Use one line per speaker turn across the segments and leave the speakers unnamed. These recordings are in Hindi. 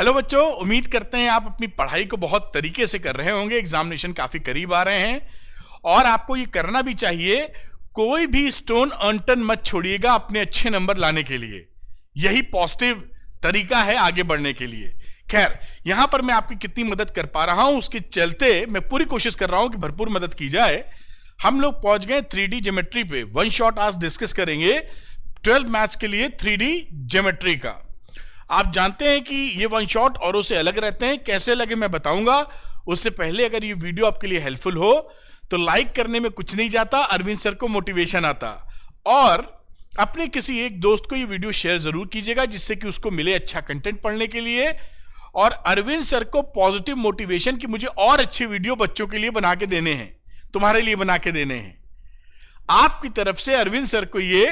हेलो बच्चों, उम्मीद करते हैं आप अपनी पढ़ाई को बहुत तरीके से कर रहे होंगे। एग्जामिनेशन काफी करीब आ रहे हैं और आपको ये करना भी चाहिए। कोई भी स्टोन अनटर्न मत छोड़िएगा अपने अच्छे नंबर लाने के लिए। यही पॉजिटिव तरीका है आगे बढ़ने के लिए। खैर, यहां पर मैं आपकी कितनी मदद कर पा रहा हूं उसके चलते मैं पूरी कोशिश कर रहा हूं कि भरपूर मदद की जाए। हम लोग पहुंच गए 3D ज्योमेट्री पे। वन शॉट आज डिस्कस करेंगे 12 मैथ्स के लिए 3D ज्योमेट्री का। आप जानते हैं कि ये वन शॉट औरों से अलग रहते हैं। कैसे लगे मैं बताऊंगा। उससे पहले अगर ये वीडियो आपके लिए हेल्पफुल हो तो लाइक करने में कुछ नहीं जाता, अरविंद सर को मोटिवेशन आता। और अपने किसी एक दोस्त को ये वीडियो शेयर जरूर कीजिएगा जिससे कि उसको मिले अच्छा कंटेंट पढ़ने के लिए और अरविंद सर को पॉजिटिव मोटिवेशन कि मुझे और अच्छे वीडियो बच्चों के लिए बना के देने हैं, तुम्हारे लिए बना के देने हैं। आपकी तरफ से अरविंद सर को ये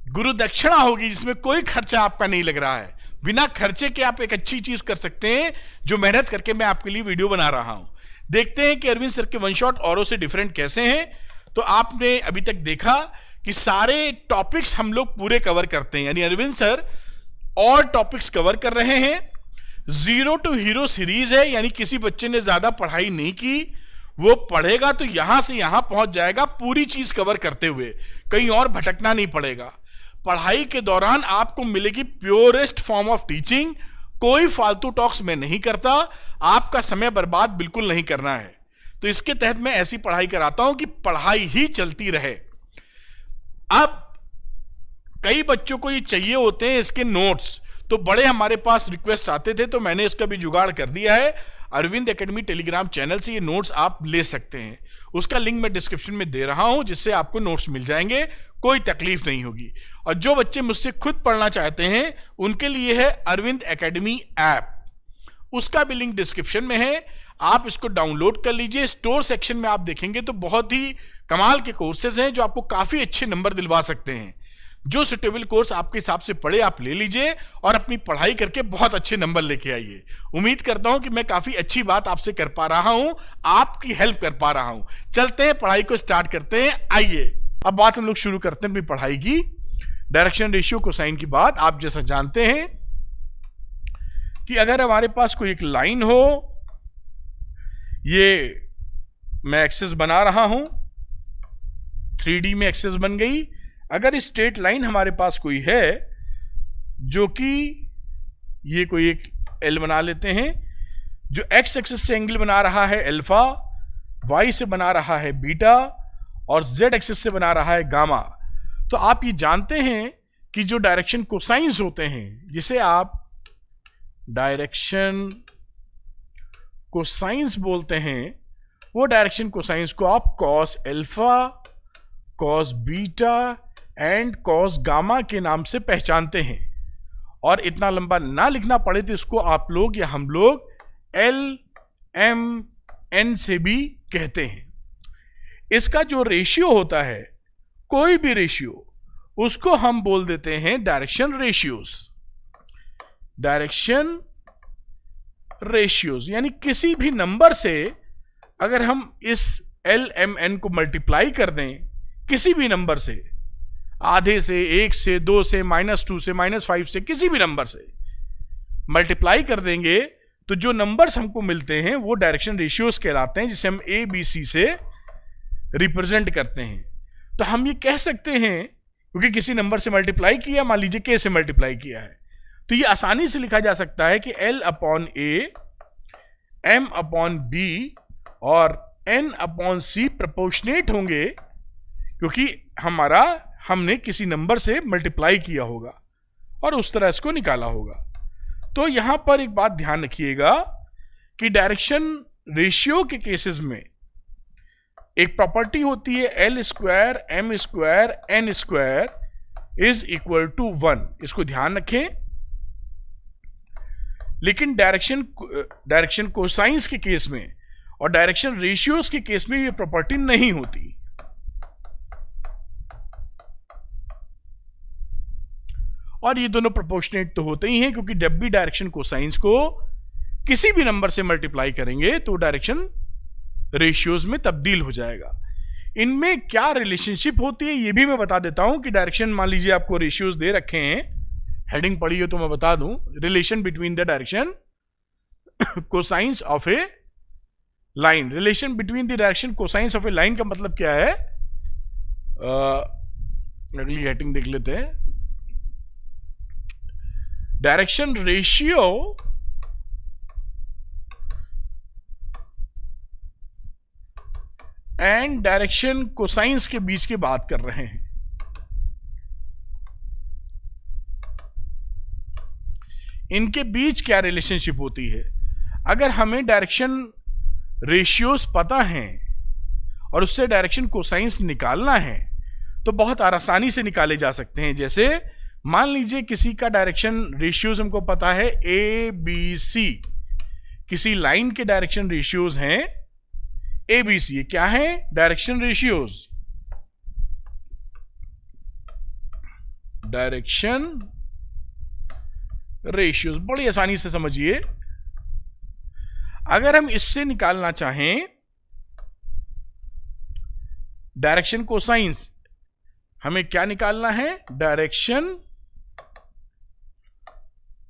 गुरु दक्षिणा होगी जिसमें कोई खर्चा आपका नहीं लग रहा है। बिना खर्चे के आप एक अच्छी चीज कर सकते हैं जो मेहनत करके मैं आपके लिए वीडियो बना रहा हूं। देखते हैं कि अरविंद सर के वन शॉट औरों से डिफरेंट कैसे हैं। तो आपने अभी तक देखा कि सारे टॉपिक्स हम लोग पूरे कवर करते हैं, यानी अरविंद सर और टॉपिक्स कवर कर रहे हैं। 0 to हीरो सीरीज है, यानी किसी बच्चे ने ज्यादा पढ़ाई नहीं की, वो पढ़ेगा तो यहां से यहां पहुंच जाएगा पूरी चीज कवर करते हुए, कहीं और भटकना नहीं पड़ेगा। पढ़ाई के दौरान आपको मिलेगी प्योरेस्ट फॉर्म ऑफ टीचिंग। कोई फालतू टॉक्स मैं नहीं करता, आपका समय बर्बाद बिल्कुल नहीं करना है। तो इसके तहत मैं ऐसी पढ़ाई कराता हूं कि पढ़ाई ही चलती रहे। अब कई बच्चों को ये चाहिए होते हैं इसके नोट्स, तो बड़े हमारे पास रिक्वेस्ट आते थे, तो मैंने इसका भी जुगाड़ कर दिया है। अरविंद एकेडमी टेलीग्राम चैनल से ये नोट्स आप ले सकते हैं। उसका लिंक मैं डिस्क्रिप्शन में दे रहा हूं जिससे आपको नोट्स मिल जाएंगे, कोई तकलीफ नहीं होगी। और जो बच्चे मुझसे खुद पढ़ना चाहते हैं उनके लिए है अरविंद एकेडमी ऐप, उसका भी लिंक डिस्क्रिप्शन में है। आप इसको डाउनलोड कर लीजिए। स्टोर सेक्शन में आप देखेंगे तो बहुत ही कमाल के कोर्सेज हैं जो आपको काफी अच्छे नंबर दिलवा सकते हैं। जो सुटेबल कोर्स आपके हिसाब से पढ़े आप ले लीजिए और अपनी पढ़ाई करके बहुत अच्छे नंबर लेके आइए। उम्मीद करता हूं कि मैं काफी अच्छी बात आपसे कर पा रहा हूं, आपकी हेल्प कर पा रहा हूं। चलते हैं पढ़ाई को स्टार्ट करते हैं। आइए अब बात हम लोग शुरू करते हैं अपनी पढ़ाई की। डायरेक्शन रेशियो कोसाइन की बात आप जैसा जानते हैं कि अगर हमारे पास कोई एक लाइन हो, ये मैं एक्सेस बना रहा हूं, 3D में एक्सेस बन गई। अगर स्ट्रेट लाइन हमारे पास कोई है जो कि ये कोई एक एल बना लेते हैं, जो एक्स एक्सिस से एंगल बना रहा है अल्फा, वाई से बना रहा है बीटा और जेड एक्सिस से बना रहा है गामा। तो आप ये जानते हैं कि जो डायरेक्शन कोसाइंस होते हैं, जिसे आप डायरेक्शन कोसाइंस बोलते हैं, वो डायरेक्शन कोसाइंस को आप cos alpha, cos beta and cos gamma के नाम से पहचानते हैं। और इतना लंबा ना लिखना पड़े तो इसको आप लोग या हम लोग एल एम एन से भी कहते हैं। इसका जो रेशियो होता है, कोई भी रेशियो, उसको हम बोल देते हैं डायरेक्शन रेशियोज। डायरेक्शन रेशियोज यानी किसी भी नंबर से अगर हम इस एल एम एन को मल्टीप्लाई कर दें, किसी भी नंबर से, आधे से, 1 से, 2 से, -2 से, -5 से, किसी भी नंबर से मल्टीप्लाई कर देंगे तो जो नंबर्स हमको मिलते हैं वो डायरेक्शन रेशियोज कहलाते हैं, जिसे हम ए बी सी से रिप्रेजेंट करते हैं। तो हम ये कह सकते हैं क्योंकि किसी नंबर से मल्टीप्लाई किया, मान लीजिए के से मल्टीप्लाई किया है, तो ये आसानी से लिखा जा सकता है कि L/A, M/B और N/C प्रोपोर्शनेट होंगे क्योंकि हमने किसी नंबर से मल्टीप्लाई किया होगा और उस तरह इसको निकाला होगा। तो यहां पर एक बात ध्यान रखिएगा कि डायरेक्शन रेशियो के केसेस में एक प्रॉपर्टी होती है L² M² N² = 1। इसको ध्यान रखें। लेकिन डायरेक्शन कोसाइंस के केस में और डायरेक्शन रेशियोज के केस में ये प्रॉपर्टी नहीं होती। और ये दोनों प्रोपोर्शनेट तो होते ही हैं क्योंकि जब भी डायरेक्शन कोसाइंस को किसी भी नंबर से मल्टीप्लाई करेंगे तो डायरेक्शन रेशियोज में तब्दील हो जाएगा। इनमें क्या रिलेशनशिप होती है ये भी मैं बता देता हूं कि डायरेक्शन, मान लीजिए आपको रेशियोज दे रखे हैं, हेडिंग पढ़ी हो तो मैं बता दूं, relation between the direction cosines of a line. Relation between the direction cosines of a line का मतलब क्या है? अगली हेडिंग देख लेते हैं। Direction ratio and direction cosines के बीच की बात कर रहे हैं। इनके बीच क्या रिलेशनशिप होती है? अगर हमें डायरेक्शन रेशियोज पता हैं और उससे डायरेक्शन कोसाइंस निकालना है तो बहुत आसानी से निकाले जा सकते हैं। जैसे मान लीजिए किसी का डायरेक्शन रेशियोज हमको पता है ए बी सी, किसी लाइन के डायरेक्शन रेशियोज हैं ए बी सी। क्या है? Direction ratios. डायरेक्शन रेशियोज बड़ी आसानी से समझिए। अगर हम इससे निकालना चाहें डायरेक्शन कोसाइंस, हमें क्या निकालना है? डायरेक्शन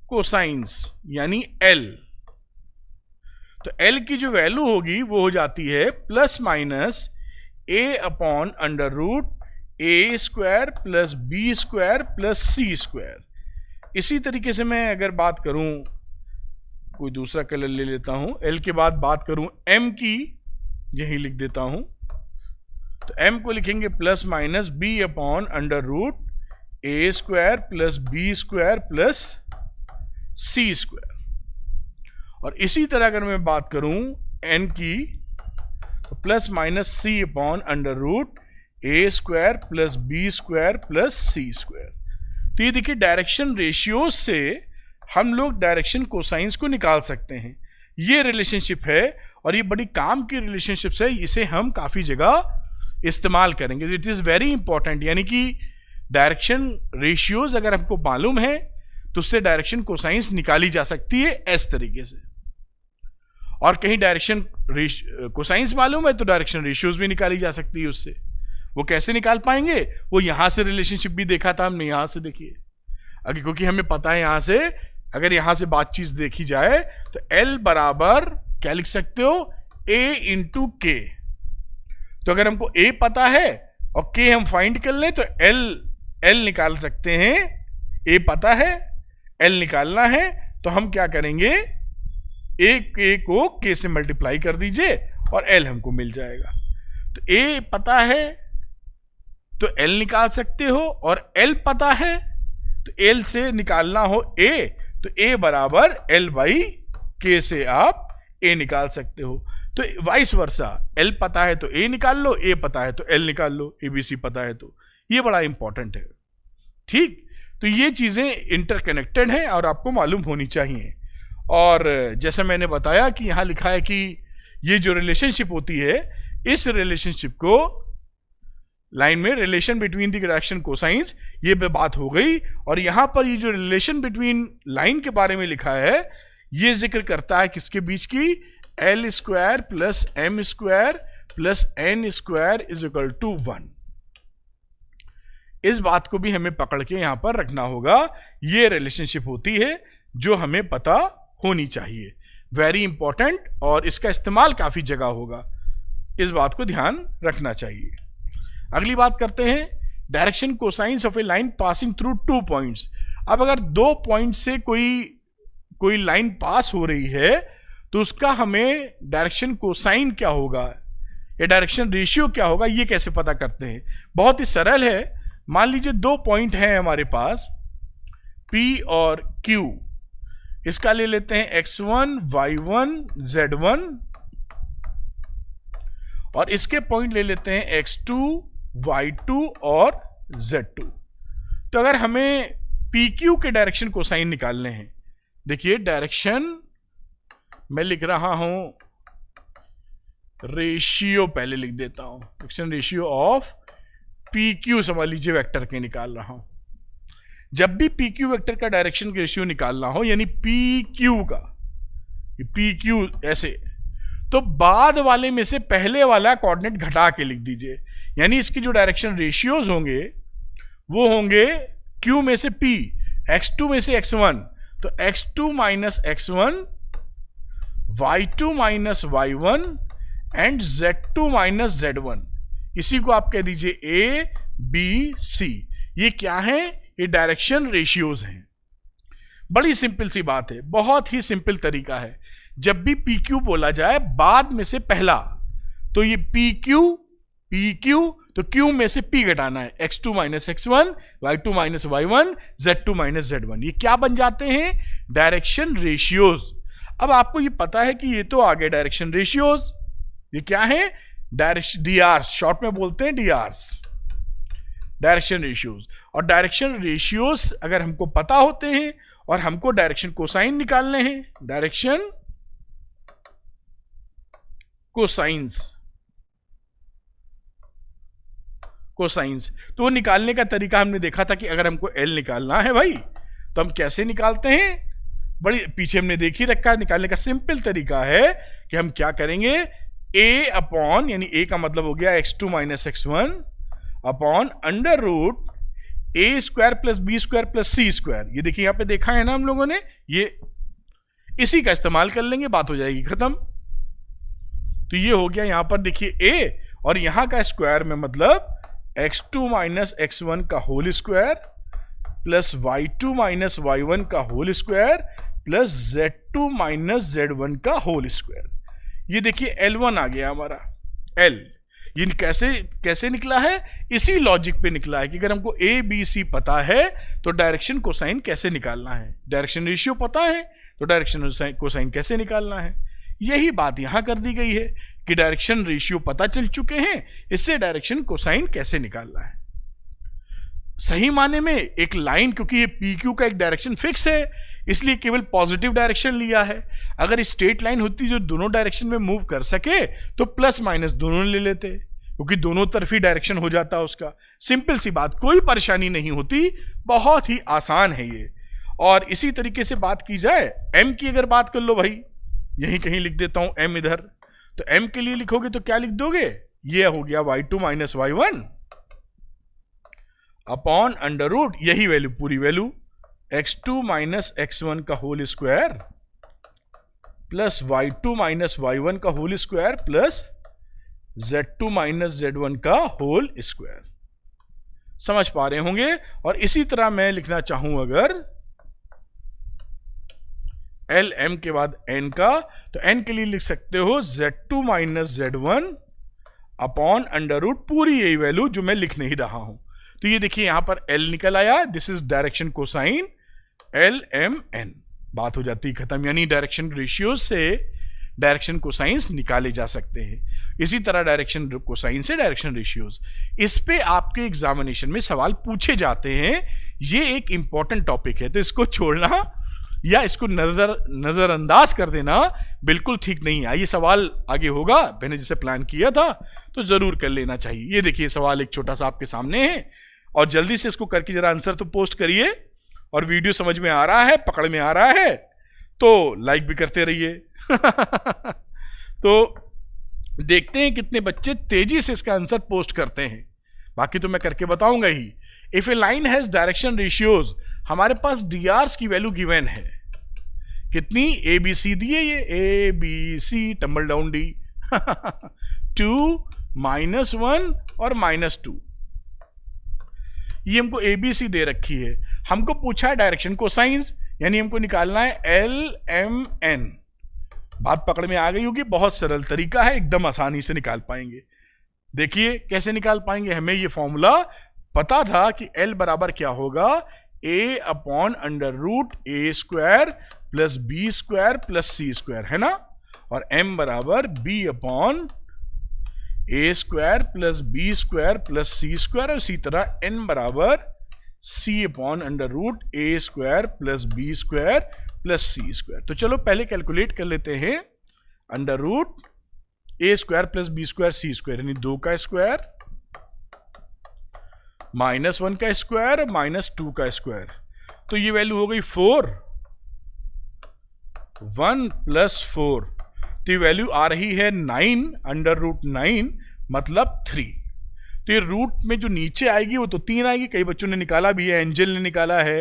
कोसाइंस यानी एल। तो एल की जो वैल्यू होगी वो हो जाती है plus minus A upon under root A square plus B square plus C square. इसी तरीके से मैं अगर बात करूं, कोई दूसरा कलर ले लेता हूं, एल के बाद बात करूं एम की, यही लिख देता हूं। तो एम को लिखेंगे plus minus B upon under root A square plus B square plus C square. और इसी तरह अगर मैं बात करूं एन की, तो plus minus C upon under root A square plus B square plus C square. तो ये देखिए डायरेक्शन रेशियोज से हम लोग डायरेक्शन कोसाइंस को निकाल सकते हैं। ये रिलेशनशिप है और ये बड़ी काम की रिलेशनशिप है, इसे हम काफी जगह इस्तेमाल करेंगे। इट इज वेरी इंपॉर्टेंट, यानी कि डायरेक्शन रेशियोज अगर हमको मालूम है तो उससे डायरेक्शन कोसाइंस निकाली जा सकती है इस तरीके से। और कहीं डायरेक्शन कोसाइंस मालूम है तो डायरेक्शन रेशियोज भी निकाली जा सकती है उससे। वो कैसे निकाल पाएंगे? वो यहां से रिलेशनशिप भी देखा था हमने, यहां से देखिए। अगर क्योंकि हमें पता है यहां से, अगर यहां से बातचीत देखी जाए तो L बराबर क्या लिख सकते हो? A इंटू के। तो अगर हमको A पता है और K हम फाइंड कर लें तो L निकाल सकते हैं। A पता है, L निकालना है, तो हम क्या करेंगे? A को K से मल्टीप्लाई कर दीजिए और L हमको मिल जाएगा। तो A पता है तो L निकाल सकते हो, और L पता है तो L से निकालना हो A, तो A बराबर L बाई K से आप A निकाल सकते हो। तो वाइस वर्सा, L पता है तो A निकाल लो, A पता है तो L निकाल लो, ABC पता है तो। ये बड़ा इंपॉर्टेंट है, ठीक। तो ये चीजें इंटरकनेक्टेड हैं और आपको मालूम होनी चाहिए। और जैसा मैंने बताया कि यहां लिखा है कि ये जो रिलेशनशिप होती है, इस रिलेशनशिप को लाइन में relation between the direction cosines, ये पे बात हो गई। और यहां पर ये जो रिलेशन बिटवीन लाइन के बारे में लिखा है, ये जिक्र करता है किसके बीच की? L square plus M square plus N square is equal to 1। इस बात को भी हमें पकड़ के यहां पर रखना होगा। ये रिलेशनशिप होती है जो हमें पता होनी चाहिए, वेरी इंपॉर्टेंट, और इसका इस्तेमाल काफी जगह होगा। इस बात को ध्यान रखना चाहिए। अगली बात करते हैं direction cosines of a line passing through 2 points. अब अगर 2 पॉइंट से कोई लाइन पास हो रही है तो उसका हमें डायरेक्शन कोसाइन क्या होगा या डायरेक्शन रेशियो क्या होगा, ये कैसे पता करते हैं? बहुत ही सरल है। मान लीजिए 2 पॉइंट हैं हमारे पास P और Q। इसका ले लेते हैं X1, Y1, Z1, और इसके पॉइंट ले लेते हैं X2, Y2 और Z2। तो अगर हमें PQ के डायरेक्शन कोसाइन निकालने हैं, देखिए डायरेक्शन मैं लिख रहा हूं, रेशियो पहले लिख देता हूं, डायरेक्शन रेशियो ऑफ PQ समझ लीजिए वेक्टर के निकाल रहा हूं। जब भी PQ वेक्टर का डायरेक्शन रेशियो निकालना हो, यानी PQ का, PQ ऐसे, तो बाद वाले में से पहले वाला कोऑर्डिनेट घटा के लिख दीजिए। यानी इसकी जो डायरेक्शन रेशियोज होंगे वो होंगे Q में से P, x2 में से x1, तो x2 minus x1, y2 minus y1 and z2 minus z1। इसी को आप कह दीजिए a b c। ये क्या है? ये डायरेक्शन रेशियोज हैं। बड़ी सिंपल सी बात है, बहुत ही सिंपल तरीका है। जब भी PQ बोला जाए बाद में से पहला, तो ये PQ तो Q में से P घटाना है, x2 minus x1, y2 minus y1, z2 minus z1। ये क्या बन जाते हैं? Direction ratios. अब आपको ये पता है कि ये तो आ गए डायरेक्शन रेशियोज। ये क्या है? DRs, शॉर्ट में बोलते हैं DRs, डायरेक्शन रेशियोज। और डायरेक्शन रेशियोज अगर हमको पता होते हैं और हमको डायरेक्शन कोसाइन निकालने हैं, डायरेक्शन कोसाइंस, तो निकालने का तरीका हमने देखा था कि अगर हमको L निकालना है भाई, तो हम कैसे निकालते हैं? बड़ी पीछे हमने देख ही रखा है। निकालने का सिंपल तरीका है कि हम क्या करेंगे, A अपॉन, यानी A का मतलब हो गया x2 minus x1 upon under root a square plus B square plus C square. ये देखिए यहां पे देखा है ना हम लोगों ने, ये इसी का इस्तेमाल कर लेंगे, बात हो जाएगी खत्म। तो ये हो गया यहां पर देखिए a, और यहां का स्क्वायर में मतलब x2 माइनस x1 का whole square plus y2 minus y1 का whole square plus z2 minus z1 का होल स्क्वायर। ये देखिए L1 आ गया हमारा, L। ये कैसे निकला है? इसी लॉजिक पे निकला है कि अगर हमको A B C पता है तो डायरेक्शन कोसाइन कैसे निकालना है, डायरेक्शन रेशियो पता है तो डायरेक्शन कोसाइन कैसे निकालना है। यही बात यहां कर दी गई है कि डायरेक्शन रेशियो पता चल चुके हैं, इससे डायरेक्शन कोसाइन कैसे निकालना है। सही माने में एक लाइन, क्योंकि ये PQ का एक डायरेक्शन फिक्स है, इसलिए केवल पॉजिटिव डायरेक्शन लिया है। अगर स्ट्रेट लाइन होती जो दोनों डायरेक्शन में मूव कर सके तो प्लस माइनस दोनों ले लेते, क्योंकि दोनों तरफी डायरेक्शन हो जाता उसका। सिंपल सी बात, कोई परेशानी नहीं होती, बहुत ही आसान है ये। और इसी तरीके से बात की जाए M की, अगर बात कर लो भाई, यहीं कहीं लिख देता हूं M इधर, तो M के लिए लिखोगे तो क्या लिख दोगे? ये हो गया y2 minus y1 upon under root, यही वैल्यू पूरी वैल्यू x2 माइनस x1 का whole square plus y2 minus y1 का whole square plus z2 minus z1 का होल स्क्वायर। समझ पा रहे होंगे। और इसी तरह मैं लिखना चाहूं अगर L M के बाद N का, तो N के लिए लिख सकते हो z2 minus z1 upon under root, पूरी यही वैल्यू जो मैं लिख नहीं रहा हूं। तो ये देखिए यहां पर L निकल आया, this is direction cosine L M N, बात हो जाती खत्म। यानी डायरेक्शन रेशियो से डायरेक्शन कोसाइंस निकाले जा सकते हैं। इसी तरह डायरेक्शन कोसाइन से डायरेक्शन रेशियोज, इस पे आपके एग्जामिनेशन में सवाल पूछे जाते हैं। ये एक इंपॉर्टेंट टॉपिक है, तो इसको छोड़ना या इसको नजरअंदाज कर देना बिल्कुल ठीक नहीं है। ये सवाल आगे होगा, मैंने जैसे प्लान किया था, तो जरूर कर लेना चाहिए। ये देखिए सवाल एक छोटा सा आपके सामने है, और जल्दी से इसको करके जरा आंसर तो पोस्ट करिए। और वीडियो समझ में आ रहा है, पकड़ में आ रहा है, तो लाइक भी करते रहिए। तो देखते हैं कितने बच्चे तेजी से इसका आंसर पोस्ट करते हैं, बाकी तो मैं करके बताऊंगा ही। If a line has direction ratios, हमारे पास DRs की वैल्यू गिवन है, कितनी? ABC दी है, ये ABC टम्बल डाउन D 2 -1 और -2, ये हमको ABC दे रखी है। हमको पूछा है डायरेक्शन कोसाइंस, यानी हमको निकालना है LMN। बात पकड़ में आ गई होगी, बहुत सरल तरीका है, एकदम आसानी से निकाल पाएंगे। देखिए कैसे निकाल पाएंगे, हमें ये फॉर्मूला पता था कि L बराबर क्या होगा, A upon under root A square plus B square plus C square, है ना। और M बराबर B upon A square plus B square plus C square, और इसी तरह N बराबर C upon under root A square plus B square plus C square. तो चलो पहले कैलकुलेट कर लेते हैं। Under root A square plus B square C square, यानी 2 का स्क्वायर -1 का स्क्वायर -2 का स्क्वायर, तो ये वैल्यू हो गई 4, 1 + 4, तो ये वैल्यू आ रही है 9, अंडर रूट 9 मतलब 3। तो ये रूट में जो नीचे आएगी वो तो 3 आएगी। कई बच्चों ने निकाला भी है, एंजल ने निकाला है,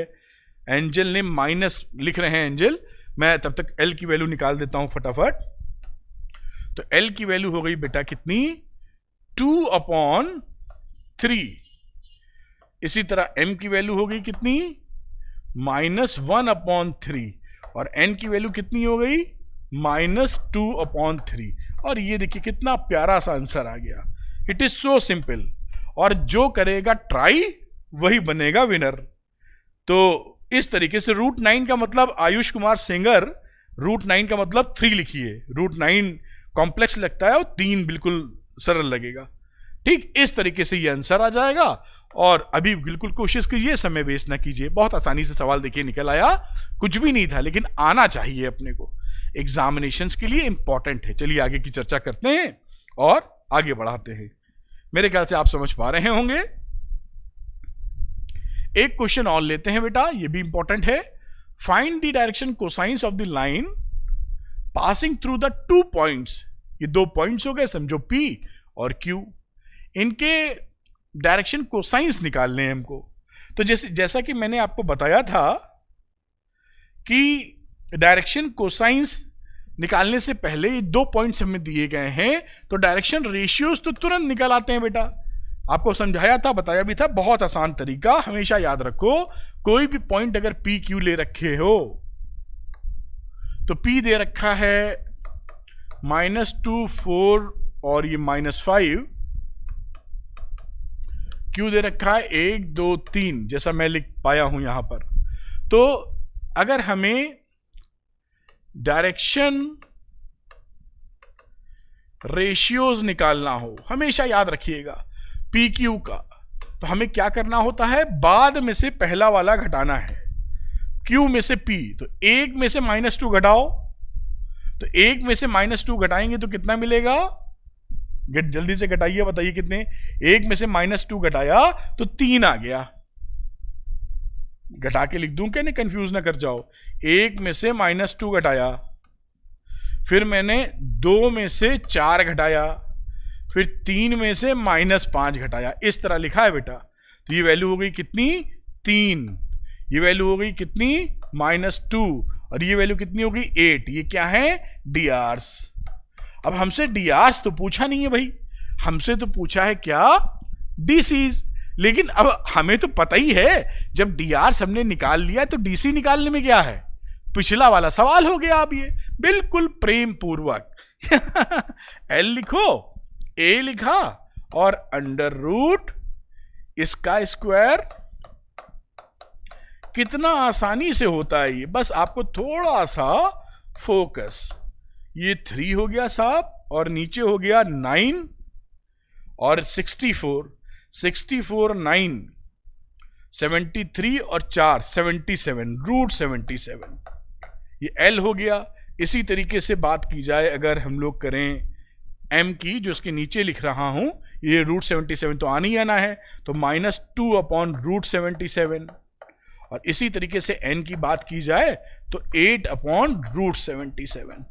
एंजल ने माइनस लिख रहे हैं एंजल, मैं तब तक एल की वैल्यू निकाल देता हूं फटाफट। तो एल की वैल्यू हो गई बेटा कितनी, 2/3। इसी तरह एम की वैल्यू हो गई कितनी, -1/3, और एन की वैल्यू कितनी हो गई, -2/3। और ये देखिए कितना प्यारा सा आंसर आ गया। इट इज सो सिंपल, और जो करेगा ट्राई वही बनेगा विनर। तो इस तरीके से √9 का मतलब आयुष कुमार सेंगर, √9 का मतलब 3 लिखिए, √9 कॉम्प्लेक्स लगता है और 3 बिल्कुल सरल लगेगा। ठीक इस तरीके से ये आंसर आ जाएगा। और अभी बिल्कुल कोशिश कीजिए, समय वेस्ट ना कीजिए, बहुत आसानी से सवाल देखिए निकल आया, कुछ भी नहीं था लेकिन आना चाहिए अपने को, एग्जामिनेशंस के लिए इंपॉर्टेंट है। चलिए आगे की चर्चा करते हैं और आगे बढ़ाते हैं। मेरे ख्याल से आप समझ पा रहे होंगे। एक क्वेश्चन और लेते हैं बेटा, ये भी इंपॉर्टेंट है। Find the direction cosines of the line passing through the 2 points. ये 2 पॉइंट्स हो गए समझो, P और Q। इनके डायरेक्शन कोसाइंस निकालने हैं हमको। तो जैसा कि मैंने आपको बताया था कि डायरेक्शन कोसाइंस निकालने से पहले ये 2 पॉइंट्स हमें दिए गए हैं, तो डायरेक्शन रेशियोज तो तुरंत निकल आते हैं बेटा। आपको समझाया था, बताया भी था, बहुत आसान तरीका। हमेशा याद रखो, कोई भी पॉइंट अगर P Q ले रखे हो तो P दे रखा है -2 4 और ये -5, Q दे रखा है 1 2 3, जैसा मैं लिख पाया हूं यहां पर। तो अगर हमें डायरेक्शन रेशियोज निकालना हो, हमेशा याद रखिएगा पी क्यू का, तो हमें क्या करना होता है, बाद में से पहला वाला घटाना है, Q में से P। तो 1 में से -2 घटाओ, तो 1 में से -2 घटाएंगे तो कितना मिलेगा, जल्दी से घटाइए, बताइए कितने। 1 में से -2 घटाया तो 3 आ गया। घटा के लिख दूं क्या, नहीं कंफ्यूज ना कर जाओ। 1 में से -2 घटाया, फिर मैंने 2 में से 4 घटाया, फिर 3 में से -5 घटाया, इस तरह लिखा है बेटा। तो ये वैल्यू हो गई कितनी, 3। ये वैल्यू हो गई कितनी, -2, और ये वैल्यू कितनी हो गई, 8। ये क्या है, DRs। अब हमसे DRs तो पूछा नहीं है भाई, हमसे तो पूछा है क्या, DCs। लेकिन अब हमें तो पता ही है, जब DRs हमने निकाल लिया तो DC निकालने में क्या है, पिछला वाला सवाल हो गया। अब ये बिल्कुल प्रेम पूर्वक L लिखो, A लिखा, और √ इसका स्क्वायर। कितना आसानी से होता है ये, बस आपको थोड़ा सा फोकस। ये 3 हो गया साहब, और नीचे हो गया 9 और 64, 9 73 और 4 77, √77। ये L हो गया। इसी तरीके से बात की जाए अगर हम लोग करें M की, जो इसके नीचे लिख रहा हूं, ये √77 तो आना ही आना है, तो -2/√77। और इसी तरीके से N की बात की जाए तो 8/√77।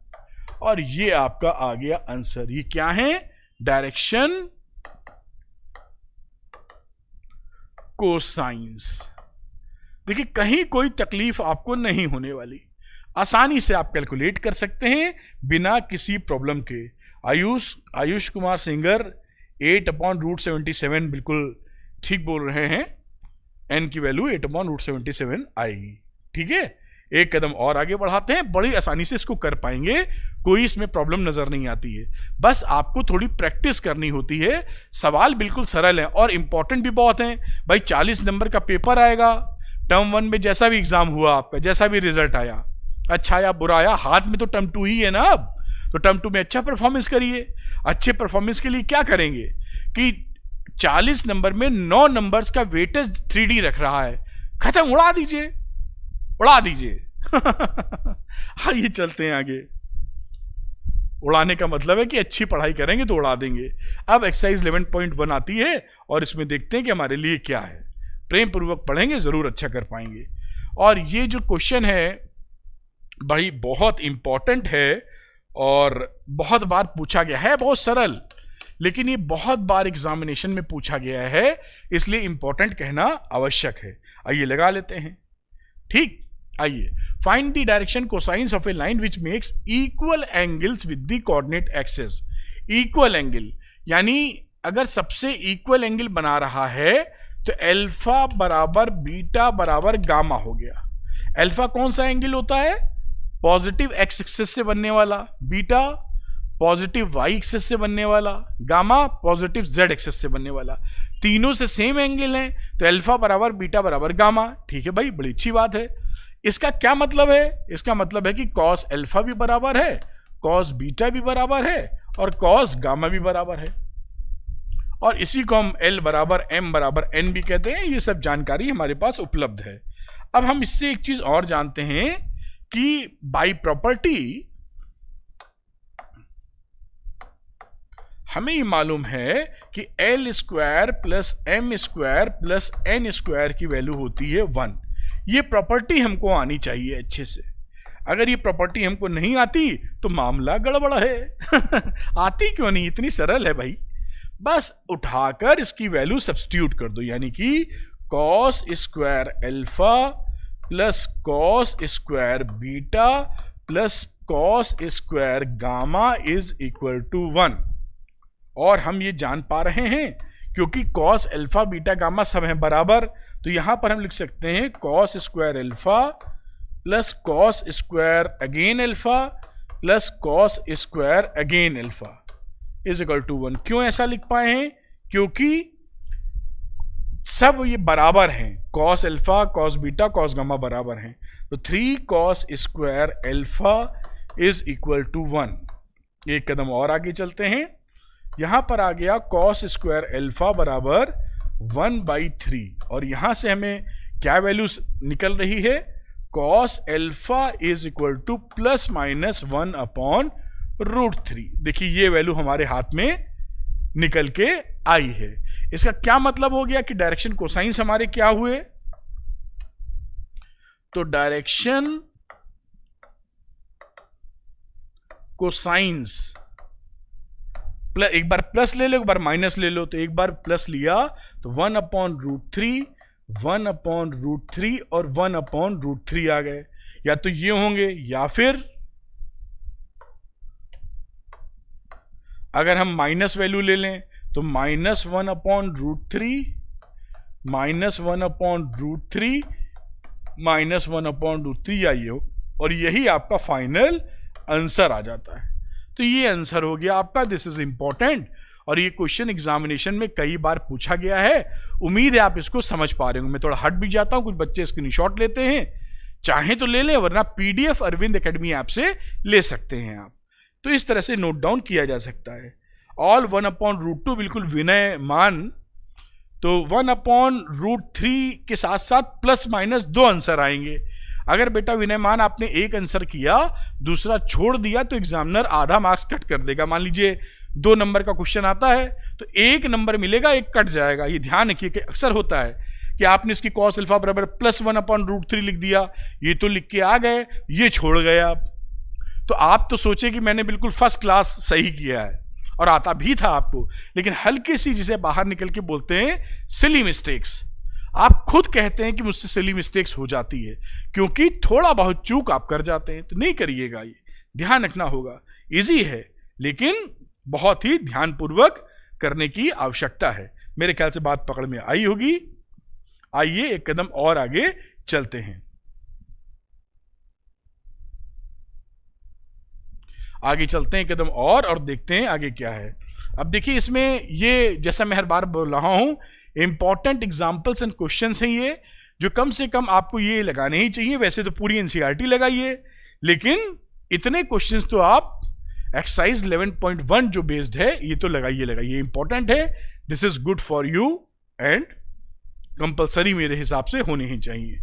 और ये आपका आ गया आंसर। ये क्या है, डायरेक्शन कोसाइंस। देखिए कहीं कोई तकलीफ आपको नहीं होने वाली, आसानी से आप कैलकुलेट कर सकते हैं बिना किसी प्रॉब्लम के। आयुष कुमार सिंगर 8/√77 बिल्कुल ठीक बोल रहे हैं। N की वैल्यू 8/√77 आएगी। ठीक है, एक कदम और आगे बढ़ाते हैं, बड़ी आसानी से इसको कर पाएंगे, कोई इसमें प्रॉब्लम नजर नहीं आती है। बस आपको थोड़ी प्रैक्टिस करनी होती है। सवाल बिल्कुल सरल है और इंपॉर्टेंट भी बहुत हैं भाई। 40 नंबर का पेपर आएगा, टर्म 1 में जैसा भी एग्जाम हुआ आपका, जैसा भी रिजल्ट आया, अच्छा या बुरा आया, हाथ में तो टर्म 2 ही है ना। अब तो टर्म 2 में अच्छा परफॉर्मेंस करिए। अच्छे परफॉर्मेंस के लिए क्या करेंगे कि 40 नंबर में 9 नंबर्स का वेटेज 3D रख रहा है, खत्म, उड़ा दीजिए, उड़ा दीजिए। आइए चलते हैं आगे। उड़ाने का मतलब है कि अच्छी पढ़ाई करेंगे तो उड़ा देंगे। अब एक्सरसाइज 11.1 आती है और इसमें देखते हैं कि हमारे लिए क्या है। प्रेम पूर्वक पढ़ेंगे जरूर अच्छा कर पाएंगे। और ये जो क्वेश्चन है भाई बहुत इंपॉर्टेंट है और बहुत बार पूछा गया है, बहुत सरल, लेकिन ये बहुत बार एग्जामिनेशन में पूछा गया है, इसलिए इंपॉर्टेंट कहना आवश्यक है। आइए लगा लेते हैं। ठीक, आइए find the direction cosines of a line which makes equal angles with the coordinate axis. Equal angle यानी अगर सबसे इक्वल एंगल बना रहा है तो अल्फा बराबर बीटा बराबर गामा हो गया। अल्फा कौन सा एंगल होता है? पॉजिटिव एक्स एक्सिस से बनने वाला, बीटा पॉजिटिव वाई एक्सिस से बनने वाला, गामा पॉजिटिव जेड एक्सिस से बनने वाला। तीनों से सेम एंगल हैं तो अल्फा बराबर बीटा बराबर गामा। ठीक है भाई, बड़ी अच्छी बात है। इसका क्या मतलब है? इसका मतलब है कि कॉस अल्फा भी बराबर है, कॉस बीटा भी बराबर है और कॉस गामा भी बराबर है। और इसी को हम L बराबर M बराबर N भी कहते हैं। ये सब जानकारी हमारे पास उपलब्ध है। अब हम इससे एक चीज और जानते हैं कि बाय प्रॉपर्टी हमें ये मालूम है कि L square plus M square plus N square की वैल्यू होती है 1। ये प्रॉपर्टी हमको आनी चाहिए अच्छे से। अगर ये प्रॉपर्टी हमको नहीं आती तो मामला गड़बड़ है। आती क्यों नहीं? इतनी सरल है भाई। बस उठाकर इसकी वैल्यू सब्स्टिट्यूट कर दो, यानी कि cos square alpha plus cos square beta plus cos square gamma is equal to 1। और हम ये जान पा रहे हैं क्योंकि कॉस अल्फा बीटा गामा सब हैं बराबर, तो यहां पर हम लिख सकते हैं cos square alpha plus cos square again alpha plus cos square again alpha is equal to 1। क्यों ऐसा लिख पाए हैं? क्योंकि सब ये बराबर हैं, cos alpha cos beta cos gamma बराबर हैं। तो 3 cos square alpha is equal to 1। एक कदम और आगे चलते हैं। यहां पर आ गया कॉस स्क्वायर अल्फा बराबर 1/3 और यहां से हमें क्या वैल्यू निकल रही है? Cos alpha is equal two plus minus 1/√3। देखिए ये वैल्यू हमारे हाथ में निकल के आई है। इसका क्या मतलब हो गया कि डायरेक्शन कोसाइंस हमारे क्या हुए? तो डायरेक्शन कोसाइंस एक बार प्लस ले लो, एक बार माइनस ले लो। तो एक बार प्लस लिया तो 1/√3, 1/√3 और 1/√3 आ गए। या तो ये होंगे या फिर अगर हम माइनस वैल्यू ले लें तो -1/√3 -1/√3 -1/√3 आइए हो, और यही आपका फाइनल आंसर आ जाता है। तो ये आंसर हो गया आपका। दिस इज इंपॉर्टेंट और ये क्वेश्चन एग्जामिनेशन में कई बार पूछा गया है। उम्मीद है आप इसको समझ पा रहे होंगे। मैं थोड़ा हट भी जाता हूं, कुछ बच्चे स्क्रीनशॉट लेते हैं, चाहें तो ले लें, वरना PDF अरविंद एकेडमी ऐप से ले सकते हैं आप। तो इस तरह से नोट डाउन किया जा सकता है। ऑल 1/√2 बिल्कुल विनय मान। तो 1/√3 के साथ साथ प्लस माइनस 2 आंसर आएंगे। अगर बेटा विनय मान आपने एक आंसर किया, दूसरा छोड़ दिया, तो एग्जामिनर आधा मार्क्स कट कर देगा। मान लीजिए 2 नंबर का क्वेश्चन आता है तो 1 नंबर मिलेगा, 1 कट जाएगा। ये ध्यान रखिए कि अक्सर होता है कि आपने इसकी कॉस अल्फा बराबर प्लस 1/√3 लिख दिया, ये तो लिख के आ गए, ये छोड़ गए आप। तो आप तो सोचे कि मैंने बिल्कुल फर्स्ट क्लास सही किया है और आता भी था आपको, लेकिन हल्की सी जिसे बाहर निकल के बोलते हैं सिली मिस्टेक्स, आप खुद कहते हैं कि मुझसे सिली मिस्टेक्स हो जाती है क्योंकि थोड़ा बहुत चूक आप कर जाते हैं। तो नहीं करिएगा, ये ध्यान रखना होगा। इजी है लेकिन बहुत ही ध्यानपूर्वक करने की आवश्यकता है। मेरे ख्याल से बात पकड़ में आई होगी। आइए एक कदम और आगे चलते हैं। आगे चलते हैं कदम और देखते हैं आगे क्या है। अब देखिए इसमें ये जैसा मैं हर बार बोल रहा हूं, इंपॉर्टेंट एग्जाम्पल्स एंड क्वेश्चंस हैं ये, जो कम से कम आपको ये लगाने ही चाहिए। वैसे तो पूरी NCERT लगाइए, लेकिन इतने क्वेश्चंस तो आप एक्सरसाइज 11.1 जो बेस्ड है ये तो लगाइए, इंपॉर्टेंट है। This is good for you and compulsory मेरे हिसाब से होने ही चाहिए।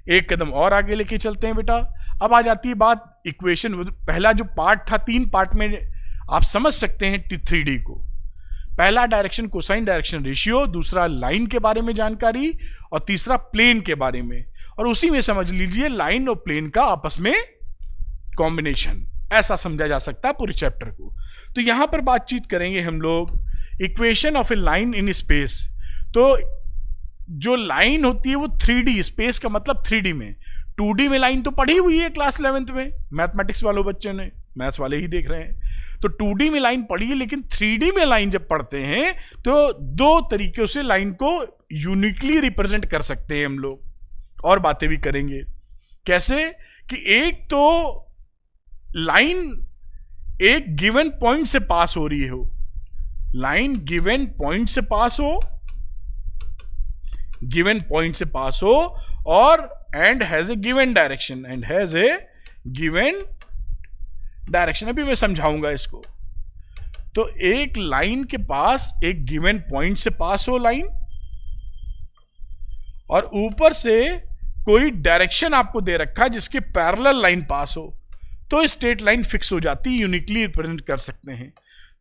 एक कदम और आगे लेके चलते हैं बेटा। अब आ जाती है बात इक्वेशन। पहला जो पार्ट था, 3 पार्ट में आप समझ सकते हैं 3D को। पहला डायरेक्शन कोसाइन डायरेक्शन रेशियो, दूसरा लाइन के बारे में जानकारी, और तीसरा प्लेन के बारे में। और उसी में समझ लीजिए लाइन और प्लेन का आपस में कॉम्बिनेशन, ऐसा समझा जा सकता है पूरे चैप्टर को। तो यहां पर बातचीत करेंगे हम लोग equation of a line in space. तो जो लाइन होती है वो 3D, स्पेस का मतलब 3D में 2D में लाइन तो पढ़ी हुई है क्लास 11th में, मैथमेटिक्स वालों बच्चों ने, मैथ्स वाले ही देख रहे हैं। तो 2D में लाइन पढ़ी है, लेकिन 3D में लाइन जब पढ़ते हैं तो दो तरीकों से लाइन को यूनिकली रिप्रेजेंट कर सकते हैं हम लोग, और बातें भी करेंगे कैसे। कि एक तो लाइन एक गिवन पॉइंट से पास हो रही हो, लाइन गिवन पॉइंट से पास हो, गिवन पॉइंट से पास हो, और and has a given direction, and has a given direction. अभी मैं समझाऊंगा इसको। तो एक लाइन के पास एक गिवन पॉइंट से पास हो लाइन, और ऊपर से कोई डायरेक्शन आपको दे रखा है जिसके पैरेलल लाइन पास हो, तो स्ट्रेट लाइन फिक्स हो जाती है, यूनिकली रिप्रेजेंट कर सकते हैं।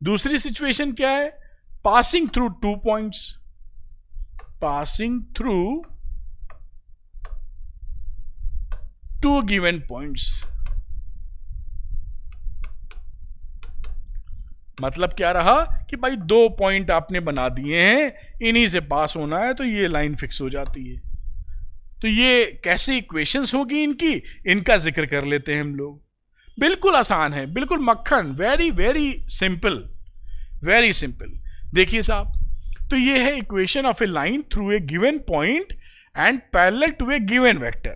दूसरी सिचुएशन क्या है, passing through 2 points, passing through 2 given points. मतलब क्या रहा कि भाई 2 पॉइंट आपने बना दिए हैं, इन्हीं से पास होना है, तो ये लाइन फिक्स हो जाती है। तो ये कैसे इक्वेशंस होगी इनकी, इनका जिक्र कर लेते हैं हम लोग। बिल्कुल आसान है, बिल्कुल मक्खन, very very simple, very simple. देखिए साहब, तो ये है equation of a line through a given point and parallel to a given vector.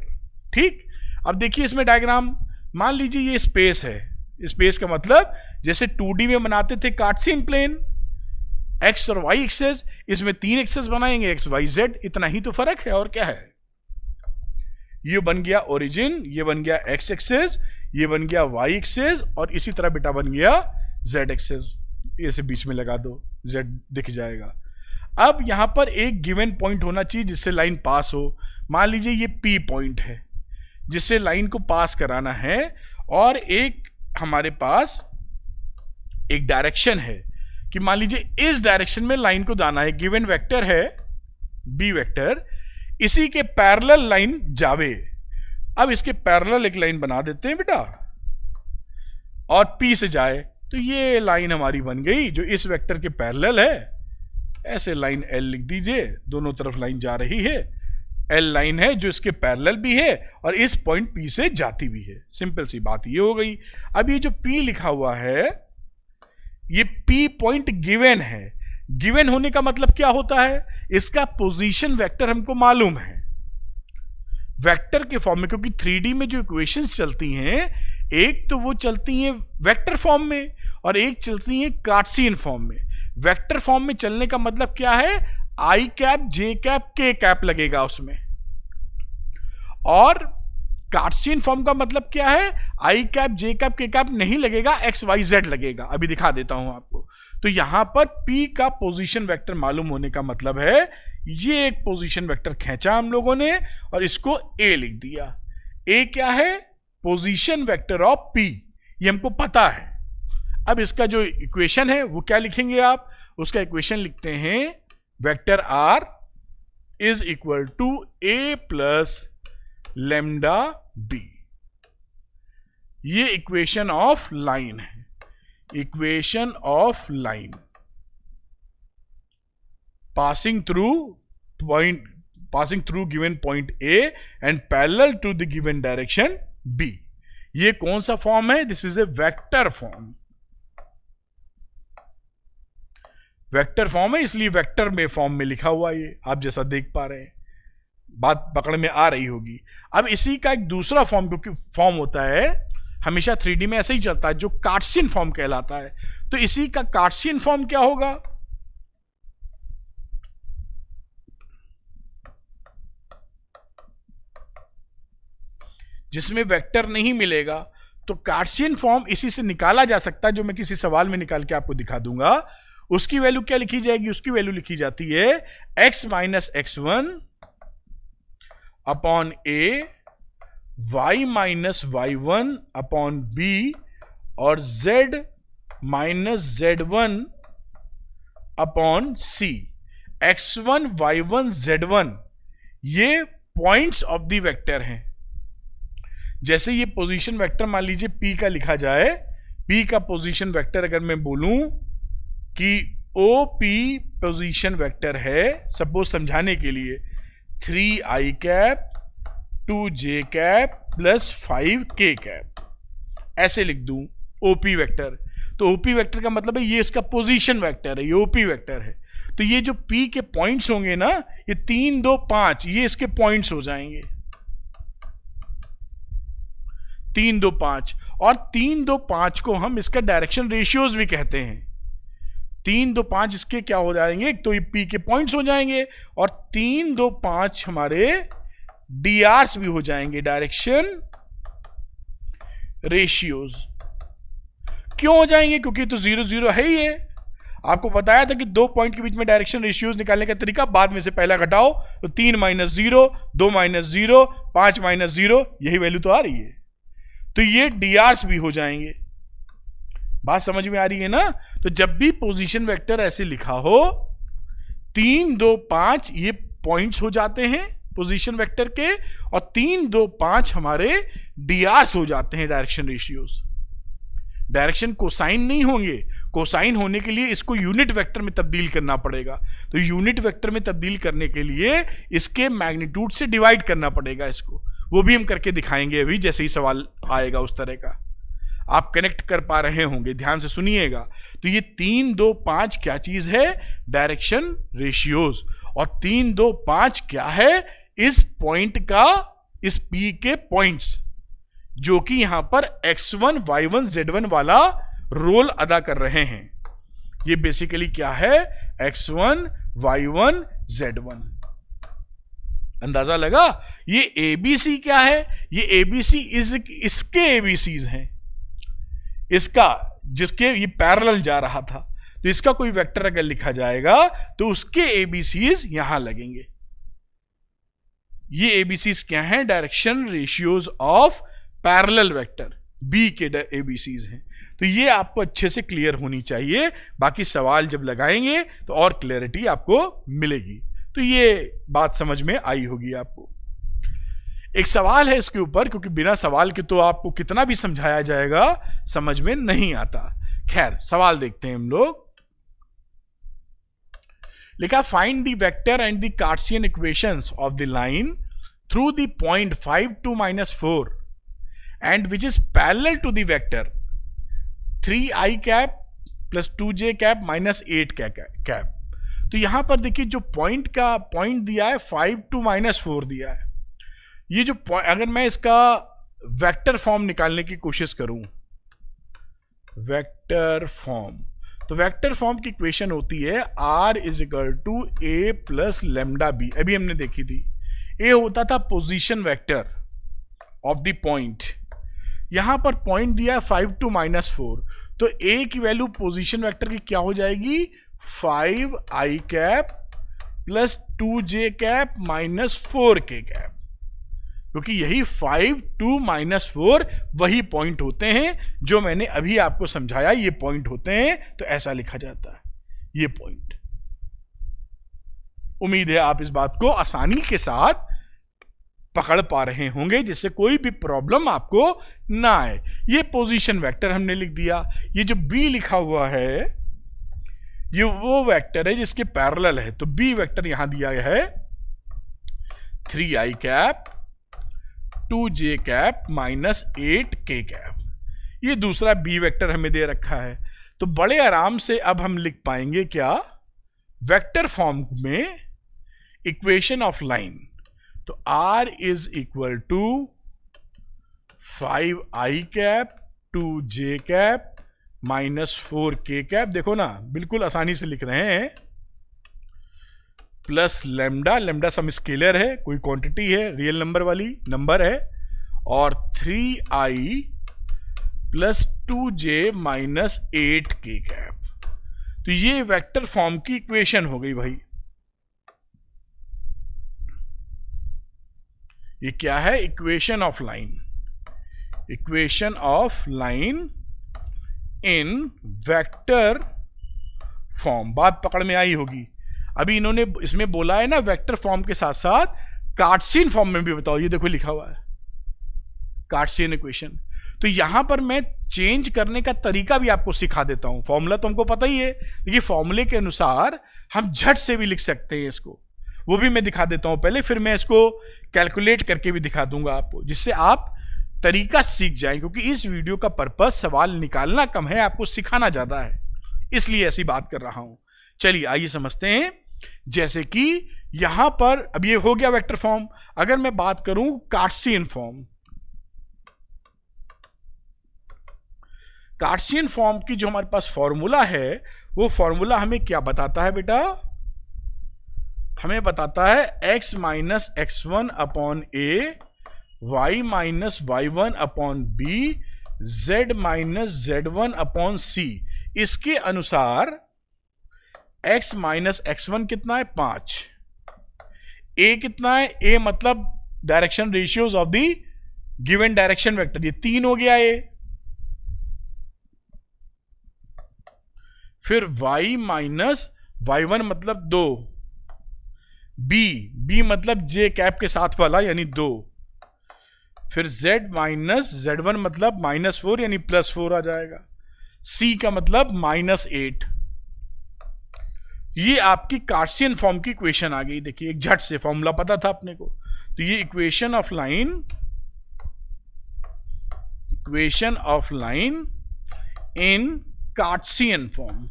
ठीक, अब देखिए इसमें डायग्राम, मान लीजिए ये स्पेस है। स्पेस का मतलब जैसे 2D में बनाते थे कार्टेशियन प्लेन, एक्स और वाई एक्सेस, इसमें 3 एक्सेस बनाएंगे, एक्स वाई जेड, इतना ही तो फर्क है, और क्या है। ये बन गया ओरिजिन, ये बन गया एक्स एक्सेस, ये बन गया वाई एक्सेस, और इसी तरह बेटा बन गया जेड एक्सेस। इसे बीच में लगा दो, जेड दिख जाएगा। अब यहां पर एक गिवन पॉइंट होना चाहिए जिससे लाइन पास हो। मान लीजिए ये पी पॉइंट है जिससे लाइन को पास कराना है, और एक हमारे पास एक डायरेक्शन है कि मान लीजिए इस डायरेक्शन में लाइन को जाना है, गिवन वेक्टर है बी वेक्टर, इसी के पैरेलल लाइन जावे। अब इसके पैरेलल एक लाइन बना देते हैं बेटा, और पी से जाए, तो ये लाइन हमारी बन गई जो इस वेक्टर के पैरेलल है। ऐसे लाइन एल लिख दीजिए, दोनों तरफ लाइन जा रही है, एल लाइन है जो इसके पैरेलल भी है और इस पॉइंट पी से जाती भी है। सिंपल सी बात ये हो गई। अब ये जो पी लिखा हुआ है, ये पी पॉइंट गिवन है। गिवन होने का मतलब क्या होता है, इसका पोजीशन वेक्टर हमको मालूम है वेक्टर के फॉर्म में, क्योंकि 3D में जो इक्वेशंस चलती हैं, एक तो वो चलती हैं वेक्टर फॉर्म में और एक चलती हैं कार्टेशियन फॉर्म में। वेक्टर फॉर्म में चलने का मतलब क्या है, आई कैप जे कैप के कैप लगेगा उसमें, और कार्टेशियन फॉर्म का मतलब क्या है, आई कैप जे कैप के कैप नहीं लगेगा, एक्स वाई जेड लगेगा। अभी दिखा देता हूं आपको। तो यहां पर P का पोजीशन वेक्टर मालूम होने का मतलब है, ये एक पोजीशन वेक्टर खींचा हम लोगों ने और इसको A लिख दिया। A क्या है, पोजीशन वेक्टर ऑफ P, ये हमको पता है। अब इसका जो इक्वेशन है वो क्या लिखेंगे आप, उसका इक्वेशन लिखते हैं vector R is equal to A plus lambda B। ये इक्वेशन ऑफ लाइन है, equation of line passing through given point A and parallel to the given direction B। ये कौन सा फॉर्म है, this is a vector form. Vector form है, इसलिए वेक्टर में फॉर्म में लिखा हुआ ये, आप जैसा देख पा रहे हैं, बात पकड़ में आ रही होगी। अब इसी का एक दूसरा फॉर्म, क्योंकि फॉर्म होता है हमेशा 3D में ऐसे ही चलता है, जो कार्टेशियन फॉर्म कहलाता है। तो इसी का कार्टेशियन फॉर्म क्या होगा, जिसमें वेक्टर नहीं मिलेगा। तो कार्टेशियन फॉर्म इसी से निकाला जा सकता है, जो मैं किसी सवाल में निकाल के आपको दिखा दूंगा। उसकी वैल्यू क्या लिखी जाएगी, उसकी वैल्यू लिखी जाती है x minus x1 upon a, y minus y1 upon b, और z minus z1 upon c। x1 y1 z1 ये पॉइंट्स ऑफ द वेक्टर हैं। जैसे ये पोजीशन वेक्टर मान लीजिए P का लिखा जाए, P का पोजीशन वेक्टर अगर मैं बोलूं कि OP पोजीशन वेक्टर है, सपोज समझाने के लिए 3i cap 2j cap plus 5k cap, ऐसे लिख दूं ओपी वेक्टर। तो ओपी वेक्टर का मतलब है ये इसका पोजीशन वेक्टर है, ये ओपी वेक्टर है। तो ये जो p के पॉइंट्स होंगे ना, ये 3 2 5, ये इसके पॉइंट्स हो जाएंगे 3 2 5। और 3 2 5 को हम इसका डायरेक्शन रेशियोज भी कहते हैं। 3 2 5 इसके क्या हो जाएंगे, एक तो ये p के पॉइंट्स हो जाएंगे, और 3 2 5 हमारे drs भी हो जाएंगे, डायरेक्शन रेशियोज। क्यों हो जाएंगे, क्योंकि तो 0 0 है ही है। आपको बताया था कि दो पॉइंट के बीच में डायरेक्शन रेशियोज निकालने का तरीका बाद में से पहला घटाओ, तो 3 - 0, 2 - 0, 5 - 0, यही वैल्यू तो आ रही है। तो ये drs भी हो जाएंगे। बात समझ में आ रही है ना। तो जब भी पोजीशन वेक्टर ऐसे लिखा हो, 3 2 5 ये पॉइंट्स हो जाते हैं पोजीशन वेक्टर के, और 3 2 5 हमारे drs हो जाते हैं, डायरेक्शन रेशियोज। डायरेक्शन कोसाइन नहीं होंगे, कोसाइन होने के लिए इसको यूनिट वेक्टर में तब्दील करना पड़ेगा। तो यूनिट वेक्टर में तब्दील करने के लिए इसके मैग्नीट्यूड से डिवाइड करना पड़ेगा इसको, वो भी हम करके दिखाएंगे अभी, जैसे ही सवाल आएगा उस तरह का आप कनेक्ट कर पा रहे होंगे। ध्यान से सुनिएगा। तो ये 3 2 5 क्या चीज है, डायरेक्शन रेशियोज। और 3 2 5 क्या है, इस पॉइंट का, इस P के पॉइंट्स, जो कि यहां पर x1 y1 z1 वाला रोल अदा कर रहे हैं। ये बेसिकली क्या है, x1 y1 z1। अंदाजा लगा। ये ABC क्या है, ये ABC इसके ABCs हैं, इसका, जिसके ये पैरेलल जा रहा था। तो इसका कोई वेक्टर अगर लिखा जाएगा तो उसके ABCs यहां लगेंगे। ये ABCs क्या हैं, direction ratios of parallel vector, B के ABCs हैं। तो ये आपको अच्छे से क्लियर होनी चाहिए, बाकी सवाल जब लगाएंगे तो और क्लैरिटी आपको मिलेगी। तो ये बात समझ में आई होगी आपको। एक सवाल है इसके ऊपर, क्योंकि बिना सवाल के तो आपको कितना भी समझाया जाएगा समझ में नहीं आता। खैर सवाल देखते हैं हम लोग। लिखा, find the vector and the Cartesian equations of the line through the point 5 2 -4 and which is parallel to the vector 3i cap plus 2j cap minus 8 cap। तो यहां पर देखिए जो पॉइंट दिया है 5 2 -4 दिया है। ये जो अगर मैं इसका वेक्टर फॉर्म निकालने की कोशिश करूं, वेक्टर फॉर्म, तो वेक्टर फॉर्म की इक्वेशन होती है r = a + λb। अभी हमने देखी थी, a होता था position vector of the point. यहां पर पॉइंट दिया है 5 2 -4, तो a की वैल्यू पोजीशन वेक्टर की क्या हो जाएगी, 5i cap plus 2j cap minus 4k cap, क्योंकि यही 5 2 -4 वही पॉइंट होते हैं जो मैंने अभी आपको समझाया। ये पॉइंट होते हैं, तो ऐसा लिखा जाता है, ये पॉइंट। उम्मीद है आप इस बात को आसानी के साथ पकड़ पा रहे होंगे, जिससे कोई भी प्रॉब्लम आपको ना आए। ये पोजीशन वेक्टर हमने लिख दिया। ये जो B लिखा हुआ है, ये वो वेक्टर है जिसके पैरेलल है। तो B वेक्टर यहां दिया गया है 3i cap 2j cap minus 8k cap. ये दूसरा B वेक्टर हमें दे रखा है। तो बड़े आराम से अब हम लिख पाएंगे क्या, वेक्टर फॉर्म में इक्वेशन ऑफ लाइन। तो r = 5i cap 2j cap minus 4k cap, देखो ना बिल्कुल आसानी से लिख रहे हैं, प्लस लेमडा सम स्केलर है, कोई क्वांटिटी है, रियल नंबर वाली नंबर है, और 3i plus 2j minus 8k cap. तो ये वेक्टर फॉर्म की इक्वेशन हो गई भाई। ये क्या है, equation of line, equation of line in vector form. बात पकड़ में आई होगी। अभी इन्होंने इसमें बोला है ना, वेक्टर फॉर्म के साथ साथ कार्टेशियन फॉर्म में भी बताओ। ये देखो लिखा हुआ है कार्टेशियन इक्वेशन। तो यहां पर मैं चेंज करने का तरीका भी आपको सिखा देता हूं। फॉर्मूला तो हमको पता ही है, देखिए फॉर्मूले के अनुसार हम झट से भी लिख सकते हैं इसको, वो भी मैं दिखा देता हूं पहले, फिर मैं इसको कैलकुलेट करके भी दिखा दूंगा आपको, जिससे आप तरीका सीख जाएं। क्योंकि इस वीडियो का पर्पस सवाल निकालना कम है, आपको सिखाना ज्यादा है, इसलिए ऐसी बात कर रहा हूं। चलिए आइए समझते हैं। जैसे कि यहां पर अब ये हो गया वेक्टर फॉर्म। अगर मैं बात करूं कार्टेशियन फॉर्म, कार्टेशियन फॉर्म की जो हमारे पास फॉर्मूला है, वो फॉर्मूला हमें क्या बताता है बेटा? हमें बताता है x minus x1 upon A, y minus y1 upon B, z minus z1 upon C. इसके अनुसार x माइनस x1 कितना है? 5। a कितना है? a मतलब direction ratios of the given direction vector, ये 3 हो गया a। फिर y माइनस y1 मतलब 2, b मतलब j कैप के साथ वाला यानी 2, फिर z माइनस z1 मतलब -4 यानी +4 आ जाएगा, c का मतलब -8। ये आपकी कार्टेशियन फॉर्म की इक्वेशन आ गई। देखिए एक झट से फॉर्मूला पता था अपने को, तो ये equation of line in Cartesian form.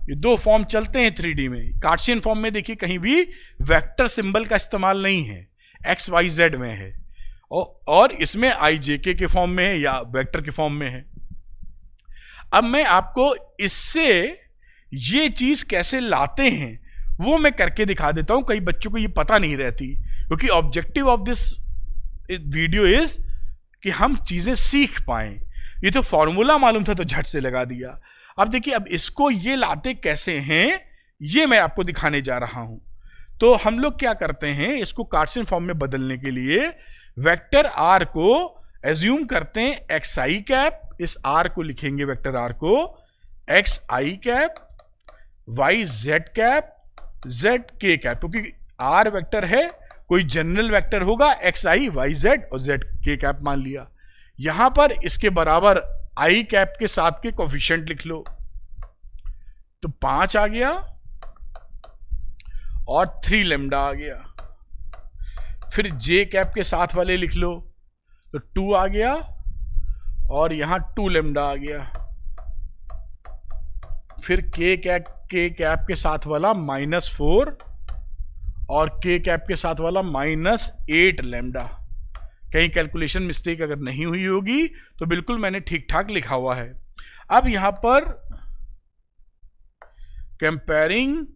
ये दो फॉर्म चलते हैं 3D में। कार्टेशियन फॉर्म में देखिए कहीं भी वेक्टर सिंबल का इस्तेमाल नहीं है, एक्स वाई जेड में है, और इसमें आई जे के फॉर्म में है या वेक्टर के फॉर्म में है। अब मैं आपको इससे ये चीज कैसे लाते हैं वो मैं करके दिखा देता हूं। कई बच्चों को ये पता नहीं रहती, क्योंकि objective of this video is कि हम चीजें सीख पाएं। ये तो फॉर्मूला मालूम था तो झट से लगा दिया। अब देखिए, अब इसको ये लाते कैसे हैं ये मैं आपको दिखाने जा रहा हूं। तो हम लोग क्या करते हैं, इसको कार्टेशियन फॉर्म में बदलने के लिए वेक्टर आर को एज्यूम करते हैं एक्स आई कैप। इस आर को लिखेंगे वेक्टर आर को X I cap, Y Z cap, Z K cap, क्योंकि आर वेक्टर है, कोई जनरल वेक्टर होगा एक्स आई वाई जेड और जेड के कैप मान लिया। यहां पर इसके बराबर आई कैप के साथ के कोफिशिएंट लिख लो, तो 5 आ गया और 3 लैम्डा आ गया। फिर जे कैप के साथ वाले लिख लो, तो 2 आ गया और यहां 2 लैम्डा आ गया। फिर के कैप के साथ वाला -4 और के कैप के साथ वाला -8 लैम्डा। कहीं कैलकुलेशन मिस्टेक अगर नहीं हुई होगी तो बिल्कुल मैंने ठीक ठाक लिखा हुआ है। अब यहां पर कंपेयरिंग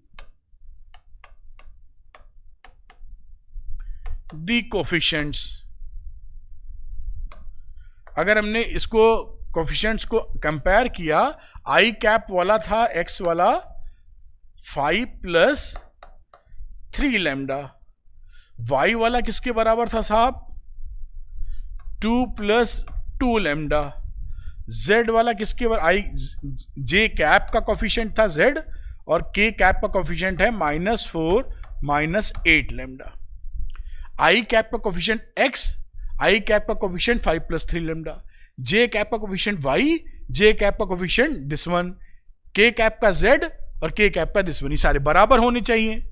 दी कोफिशिएंट्स, अगर हमने इसको कोफिशिएंट्स को कंपेयर किया, आई कैप वाला था एक्स वाला 5 + 3 लैम्डा, वाई वाला किसके बराबर था साहब? 2 + 2 लैम्डा, जेड वाला किसके बराबर? आई जे कैप का कोफिशिएंट था जेड और के कैप का कोफिशिएंट है -4 -8 लैम्डा। आई कैप का कोफिशिएंट एक्स, आई कैप का कोफिशिएंट 5 + 3 लैम्डा, जे कैप का कोफिशिएंट वाई, जे कैप का कोफिशिएंट दिस वन, के कैप का जेड और के कैप का दिस वन। ये सारे बराबर होने चाहिए,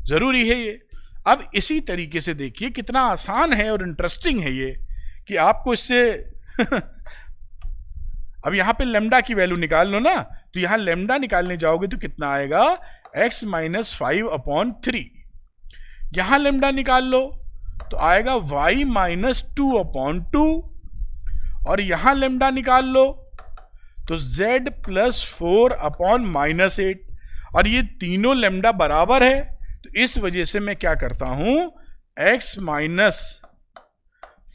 जरूरी है ये। अब इसी तरीके से देखिए कितना आसान है और इंटरेस्टिंग है ये कि आपको इससे अब यहां पे लैम्डा की वैल्यू निकाल लो ना, तो यहां लैम्डा निकालने जाओगे तो कितना आएगा? x - 5/3। यहां लैम्डा निकाल लो तो आएगा y - 2/2, और यहां लैम्डा निकाल लो तो z + 4/-8, और ये तीनों लैम्डा बराबर है। तो इस वजह से मैं क्या करता हूं, x -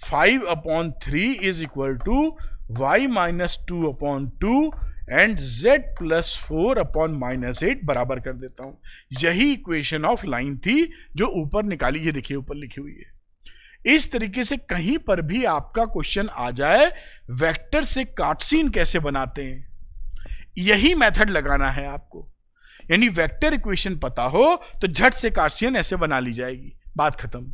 5/3 is equal to y - 2/2 and z + 4/-8 बराबर कर देता हूं। यही इक्वेशन ऑफ लाइन थी जो ऊपर निकाली, ये देखिए ऊपर लिखी हुई है। इस तरीके से कहीं पर भी आपका क्वेश्चन आ जाए वेक्टर से कार्टेशियन कैसे बनाते हैं, यही मेथड लगाना है आपको। यानी वेक्टर इक्वेशन पता हो तो झट से कार्टेशियन ऐसे बना ली जाएगी, बात खत्म।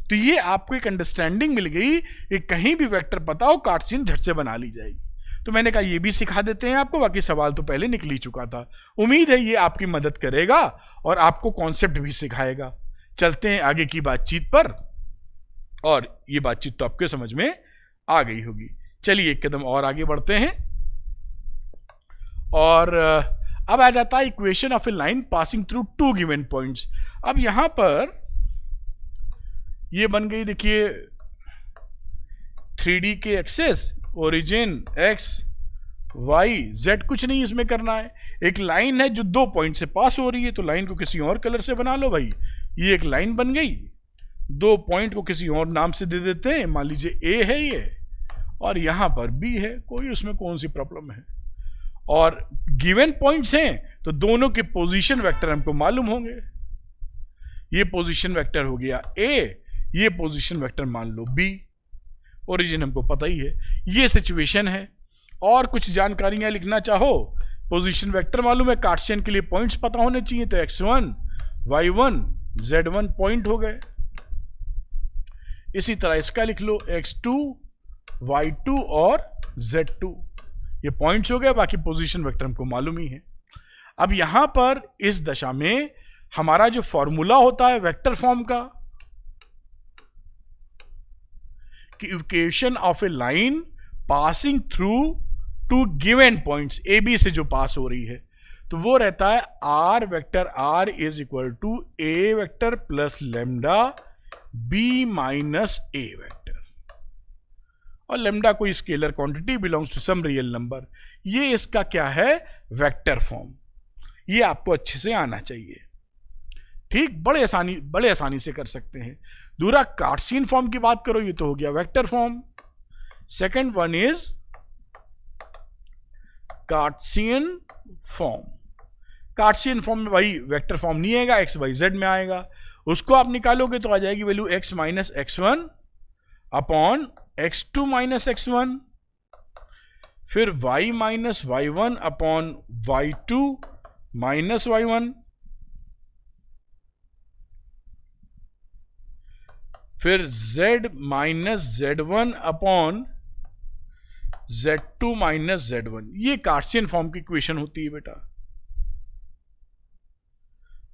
तो ये आपको एक अंडरस्टैंडिंग मिल गई कि कहीं भी वेक्टर पता हो कार्टेशियन झट से बना ली जाएगी। तो मैंने कहा ये भी सिखा देते हैं आपको, बाकी सवाल तो पहले निकल ही चुका था। उम्मीद है ये आपकी मदद करेगा और आपको कॉन्सेप्ट भी सिखाएगा। चलते हैं आगे की बातचीत पर, और ये बातचीत तो आपके समझ में आ गई होगी। चलिए एक कदम और आगे बढ़ते हैं, और अब आ जाता है equation of a line passing through two given points. अब यहां पर ये बन गई, देखिए 3D के axes, origin x y z, कुछ नहीं इसमें करना है। एक लाइन है जो 2 पॉइंट से पास हो रही है, तो लाइन को किसी और कलर से बना लो भाई। ये एक लाइन बन गई, 2 पॉइंट को किसी और नाम से दे देते हैं, मान लीजिए A है ये, और यहां पर B है, कोई उसमें कौन सी प्रॉब्लम है। और गिवन पॉइंट्स हैं तो दोनों के पोजीशन वेक्टर हमको मालूम होंगे। ये पोजीशन वेक्टर हो गया A, ये पोजीशन वेक्टर मान लो B, ओरिजिन हमको पता ही है। ये सिचुएशन है। और कुछ जानकारियां लिखना चाहो, पोजीशन वेक्टर मालूम है, कार्टेशियन के लिए पॉइंट्स पता होने चाहिए, तो x1 y1 z1 पॉइंट हो गए। इसी तरह इसका लिख लो, x2 y2 और z2, ये पॉइंट्स हो गए, बाकी पोजीशन वेक्टर हमको मालूम ही है। अब यहां पर इस दशा में हमारा जो फॉर्मूला होता है वेक्टर फॉर्म का, कि equation of a line passing through two given points, A B से जो पास हो रही है, तो वो रहता है R vector R is equal to A vector plus lambda B minus A vector. और लेमडा कोई scalar quantity, belongs to some real number. ये इसका क्या है, वेक्टर फॉर्म। ये आपको अच्छे से आना चाहिए, ठीक, बड़े आसानी से कर सकते हैं। दूसरा कार्टेशियन फॉर्म की बात करो, ये तो हो गया vector form. Second one is Cartesian form. Cartesian form में भाई वेक्टर फॉर्म नहीं आएगा, एक्स वाई जेड में आएगा। उसको आप निकालोगे तो आ जाएगी value x minus x1 upon x2 minus x1, फिर y minus y1 upon y2 minus y1, फिर z minus z1 upon z2 minus z1। ये कार्टेशियन फॉर्म की इक्वेशन होती है बेटा।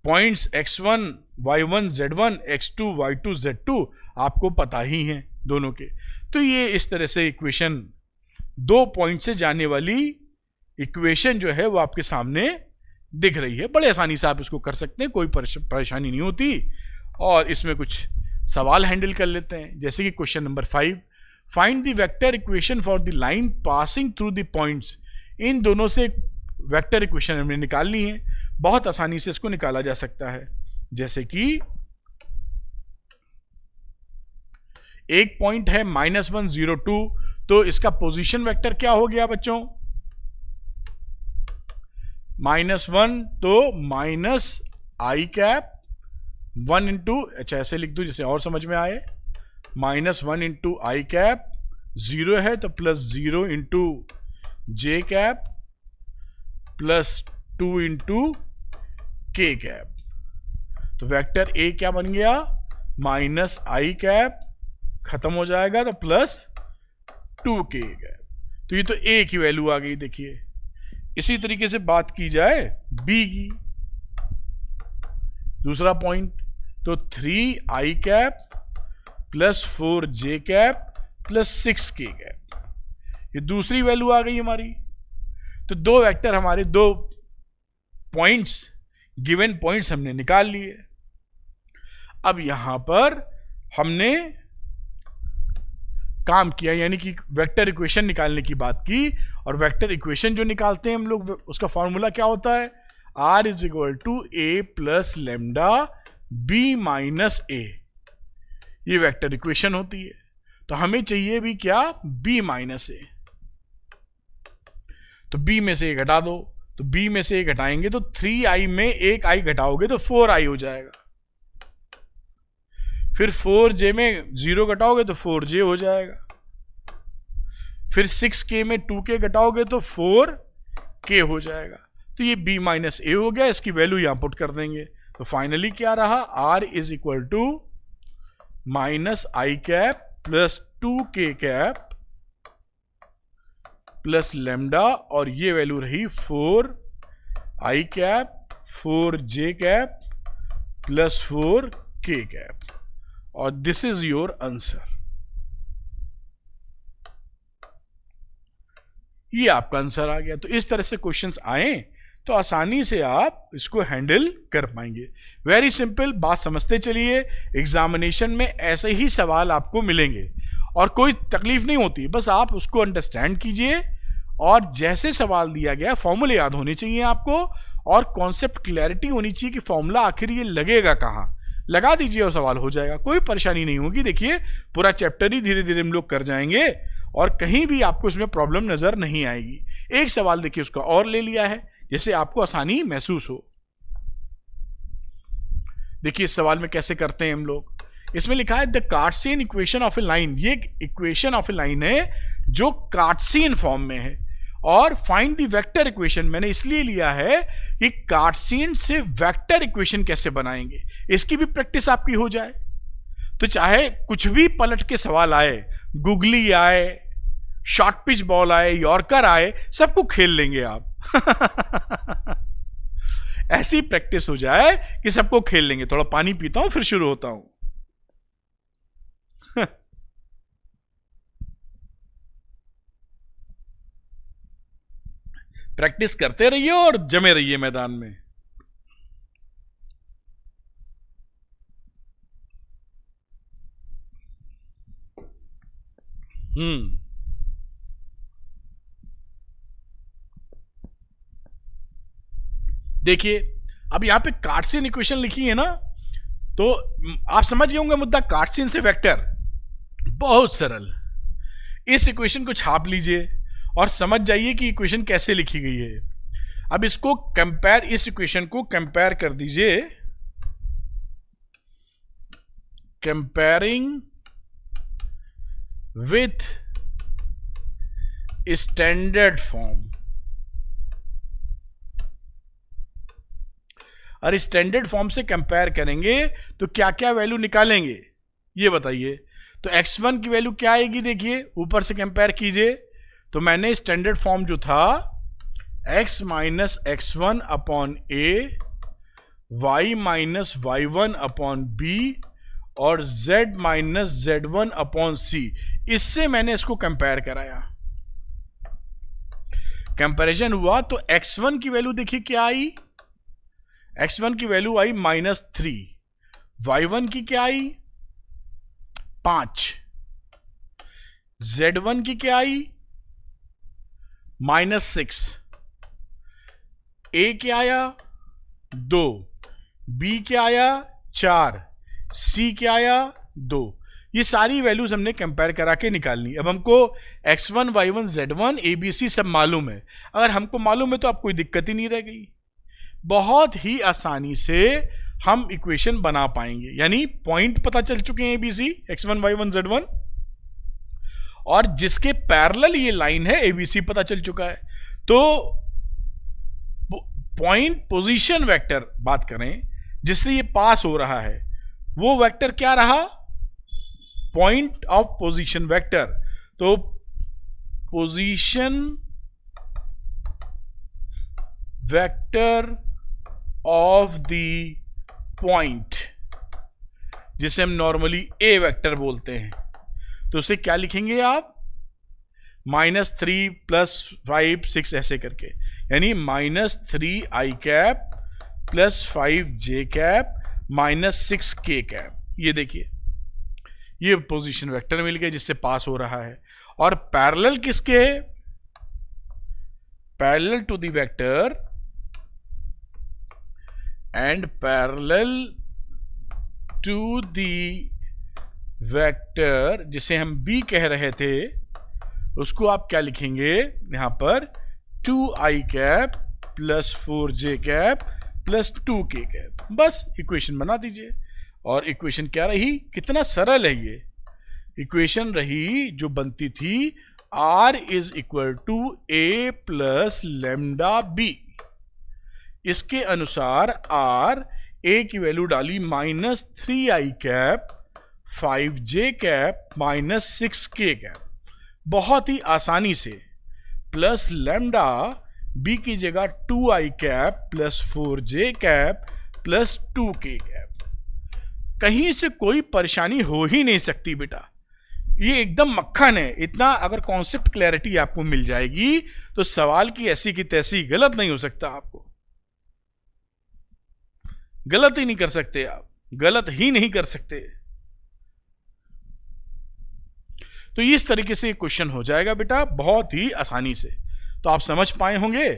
Points x1 y1 z1, x2 y2 z2 आपको पता ही है दोनों के। तो ये इस तरह से इक्वेशन, 2 पॉइंट से जाने वाली इक्वेशन जो है वो आपके सामने दिख रही है। बड़े आसानी से आप इसको कर सकते हैं, कोई परेशानी नहीं होती। और इसमें कुछ सवाल हैंडल कर लेते हैं, जैसे कि question number 5, find the vector equation for the line passing through the points. इन दोनों से वेक्टर इक्वेशन हमने निकालनी है, बहुत आसानी से इसको निकाला जा सकता है। जैसे कि एक पॉइंट है -1 0 2, तो इसका पोजीशन वेक्टर क्या हो गया बच्चों, -1, तो माइनस आई कैप 1 इंटू, अच्छा ऐसे लिख दो जैसे और समझ में आए, -1 इंटू आई कैप, 0 है तो +0 इंटू जे कैप प्लस 2 इंटू के कैप। तो वेक्टर ए क्या बन गया, माइनस आई कैप, खत्म हो जाएगा तो +2 के कैप। तो ये तो ए की वैल्यू आ गई। देखिए इसी तरीके से बात की जाए बी की, दूसरा पॉइंट, तो 3 आई cap plus 4 j cap plus 6 के कैप, ये दूसरी वैल्यू आ गई हमारी। तो 2 वेक्टर हमारे, 2 पॉइंट्स, गिवन पॉइंट्स हमने निकाल लिए। अब यहां पर हमने काम किया, यानी कि वेक्टर इक्वेशन निकालने की बात की। और वेक्टर इक्वेशन जो निकालते हैं हम लोग, उसका फॉर्मूला क्या होता है, R is equal to A plus lambda B minus A. ये वेक्टर इक्वेशन होती है। तो हमें चाहिए भी क्या, b माइनस ए। तो b में से घटा दो, तो b में से घटाएंगे तो 3i में एक i घटाओगे तो 4i हो जाएगा। फिर 4j में 0 घटाओगे तो 4j हो जाएगा। फिर 6k में 2k घटाओगे तो 4k हो जाएगा। तो ये b माइनस ए हो गया, इसकी वैल्यू यहां पुट कर देंगे। तो फाइनली क्या रहा, r is equal to minus i cap plus 2k cap plus lambda, और ये वैल्यू रही 4 i cap 4 j cap plus 4 k cap, और दिस इज योर आंसर। ये आपका आंसर आ गया। तो इस तरह से क्वेश्चंस आए तो आसानी से आप इसको हैंडल कर पाएंगे। वेरी सिंपल, बात समझते चलिए। एग्जामिनेशन में ऐसे ही सवाल आपको मिलेंगे और कोई तकलीफ नहीं होती, बस आप उसको अंडरस्टैंड कीजिए और जैसे सवाल दिया गया फॉर्मूले याद होने चाहिए आपको और कॉन्सेप्ट क्लैरिटी होनी चाहिए कि फॉर्मूला आखिर ये लगेगा कहाँ, लगा दीजिए और सवाल हो जाएगा, कोई परेशानी नहीं होगी। देखिए पूरा चैप्टर ही धीरे धीरे हम लोग कर जाएंगे और कहीं भी आपको इसमें प्रॉब्लम नजर नहीं आएगी। एक सवाल देखिए उसका और ले लिया है जैसे आपको आसानी महसूस हो। देखिए इस सवाल में कैसे करते हैं हम लोग। इसमें लिखा है the Cartesian equation of a line, ये इक्वेशन ऑफ ए लाइन है जो कार्टेशियन फॉर्म में है, और फाइंड द वेक्टर इक्वेशन मैंने इसलिए लिया है कि कार्टेशियन से वेक्टर इक्वेशन कैसे बनाएंगे इसकी भी प्रैक्टिस आपकी हो जाए। तो चाहे कुछ भी पलट के सवाल आए, गुगली आए, शॉर्ट पिच बॉल आए, यॉर्कर आए, सबको खेल लेंगे आप ऐसी प्रैक्टिस हो जाए कि सबको खेल लेंगे। थोड़ा पानी पीता हूं फिर शुरू होता हूं। प्रैक्टिस करते रहिए और जमे रहिए मैदान में। देखिए अब यहां पे कार्टेशियन इक्वेशन लिखी है ना, तो आप समझ गए होंगे मुद्दा। कार्टेशियन से वेक्टर बहुत सरल, इस इक्वेशन को छाप लीजिए और समझ जाइए कि इक्वेशन कैसे लिखी गई है। अब इसको कंपेयर, इस इक्वेशन को कंपेयर कर दीजिए, कंपेयरिंग विथ स्टैंडर्ड फॉर्म। और स्टैंडर्ड फॉर्म से कंपेयर करेंगे तो क्या क्या वैल्यू निकालेंगे ये बताइए। तो x1 की वैल्यू क्या आएगी, देखिए ऊपर से कंपेयर कीजिए। तो मैंने स्टैंडर्ड फॉर्म जो था x minus x1 upon a, y minus y1 upon b और z minus z1 upon c, इससे मैंने इसको कंपेयर कराया। कंपैरिजन हुआ तो x1 की वैल्यू देखिए क्या आई, x1 की वैल्यू आई -3, y1 की क्या आई 5, z1 की क्या आई -6, a क्या आया 2, b क्या आया 4, c क्या आया 2। ये सारी वैल्यूज हमने कंपेयर करा के निकालनी। अब हमको x1, y1, z1, abc सब मालूम है। अगर हमको मालूम है तो अब कोई दिक्कत ही नहीं रह गई, बहुत ही आसानी से हम इक्वेशन बना पाएंगे। यानी पॉइंट पता चल चुके हैं abc, x1, y1, z1, और जिसके पैरेलल ये लाइन है abc पता चल चुका है। तो पॉइंट पोजीशन वेक्टर बात करें जिससे ये पास हो रहा है, वो वेक्टर क्या रहा, पॉइंट ऑफ पोजीशन वेक्टर। तो position vector of the point, जिसे हम नॉर्मली ए वेक्टर बोलते हैं, तो उसे क्या लिखेंगे आप -3 + 5 6 ऐसे करके, यानी -3 i cap + 5 j cap -6 k cap. ये देखिए ये पोजीशन वेक्टर मिल गया जिससे पास हो रहा है। और पैरेलल किसके है, parallel to the vector and parallel to the vector जिसे हम b कह रहे थे, उसको आप क्या लिखेंगे यहां पर 2i cap + 4j cap + 2k cap. बस इक्वेशन बना दीजिए। और इक्वेशन क्या रही, कितना सरल है ये इक्वेशन रही जो बनती थी r = a + λb। इसके अनुसार r, a की वैल्यू डाली -3i cap 5j cap -6k cap. बहुत ही आसानी से प्लस लैम्डा बी की जगह 2i cap plus 4j cap plus 2k cap. कहीं से कोई परेशानी हो ही नहीं सकती बेटा, ये एकदम मक्खन है। इतना अगर कॉन्सेप्ट क्लैरिटी आपको मिल जाएगी तो सवाल की ऐसी की तैसी गलत नहीं हो सकता। आपको गलत ही नहीं कर सकते, आप गलत ही नहीं कर सकते। तो इस तरीके से क्वेश्चन हो जाएगा बेटा बहुत ही आसानी से। तो आप समझ पाए होंगे।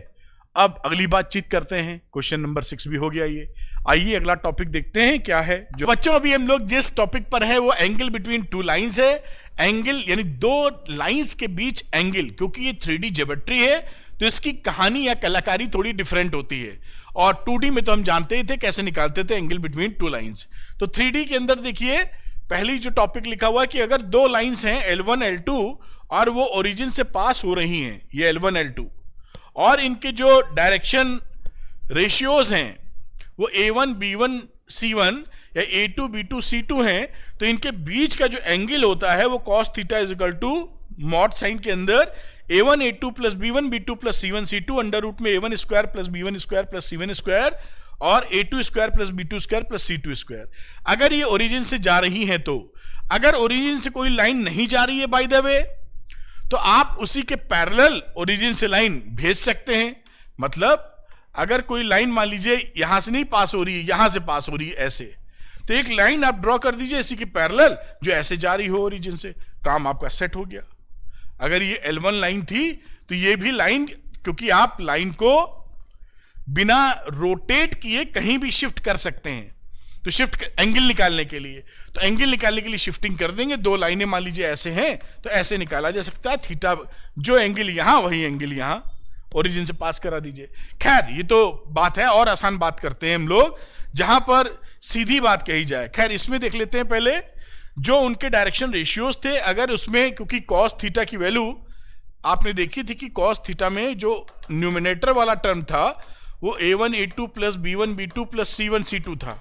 अब अगली बातचीत करते हैं। क्वेश्चन नंबर 6 भी हो गया ये। आइए अगला टॉपिक देखते हैं क्या है। जो बच्चों अभी हम लोग जिस टॉपिक पर है वो एंगल बिटवीन टू लाइंस है। एंगल यानी दो लाइंस के बीच एंगल, क्योंकि ये 3D ज्योमेट्री है तो इसकी कहानी या कलाकारी थोड़ी डिफरेंट होती है। और 2D में तो हम जानते ही थे कैसे निकालते थे एंगल बिटवीन टू लाइंस। तो 3D के अंदर देखिए पहली जो टॉपिक लिखा हुआ है कि अगर दो लाइंस हैं L1 L2 और वो ओरिजिन से पास हो रही हैं, ये L1 L2, और इनके जो डायरेक्शन रेशियोज हैं वो A1 B1 C1 या A2 B2 C2 हैं, तो इनके बीच का जो एंगल होता है वो cos theta is equal to mod sine के अंदर A1 A2 plus B1 B2 plus C1 C2 under root में A1 square plus B1 square plus C1 square और A2 square plus B2 square plus C2 square. अगर ये ओरिजिन से जा रही हैं तो, अगर ओरिजिन से कोई लाइन नहीं जा रही है बाय द वे, तो आप उसी के पैरेलल ओरिजिन से लाइन भेज सकते हैं। मतलब अगर कोई लाइन मान लीजिए यहां से नहीं पास हो रही है, यहां से पास हो रही है ऐसे, तो एक लाइन आप ड्रॉ कर दीजिए इसी के पैरेलल जो ऐसे जा रही हो ओरिजिन से, काम आपका सेट हो गया। अगर ये L1 लाइन थी तो ये भी लाइन, क्योंकि आप लाइन को बिना रोटेट किए कहीं भी शिफ्ट कर सकते हैं, तो शिफ्ट एंगल निकालने के लिए, तो एंगल निकालने के लिए शिफ्टिंग कर देंगे। दो लाइनें मान लीजिए ऐसे हैं तो ऐसे निकाला जा सकता है। थीटा जो एंगल यहां वही एंगल यहां ओरिजिन से पास करा दीजिए। खैर ये तो बात है, और आसान बात करते हैं हम लोग जहां पर सीधी बात कही जाए। खैर इसमें देख लेते हैं पहले जो उनके डायरेक्शन रेशियोज थे। अगर उसमें क्योंकि cos थीटा की वैल्यू आपने देखी थी कि cos थीटा में जो न्यूमिनेटर वाला टर्म था वो A1 A2 plus B1 B2 plus C1 C2 था।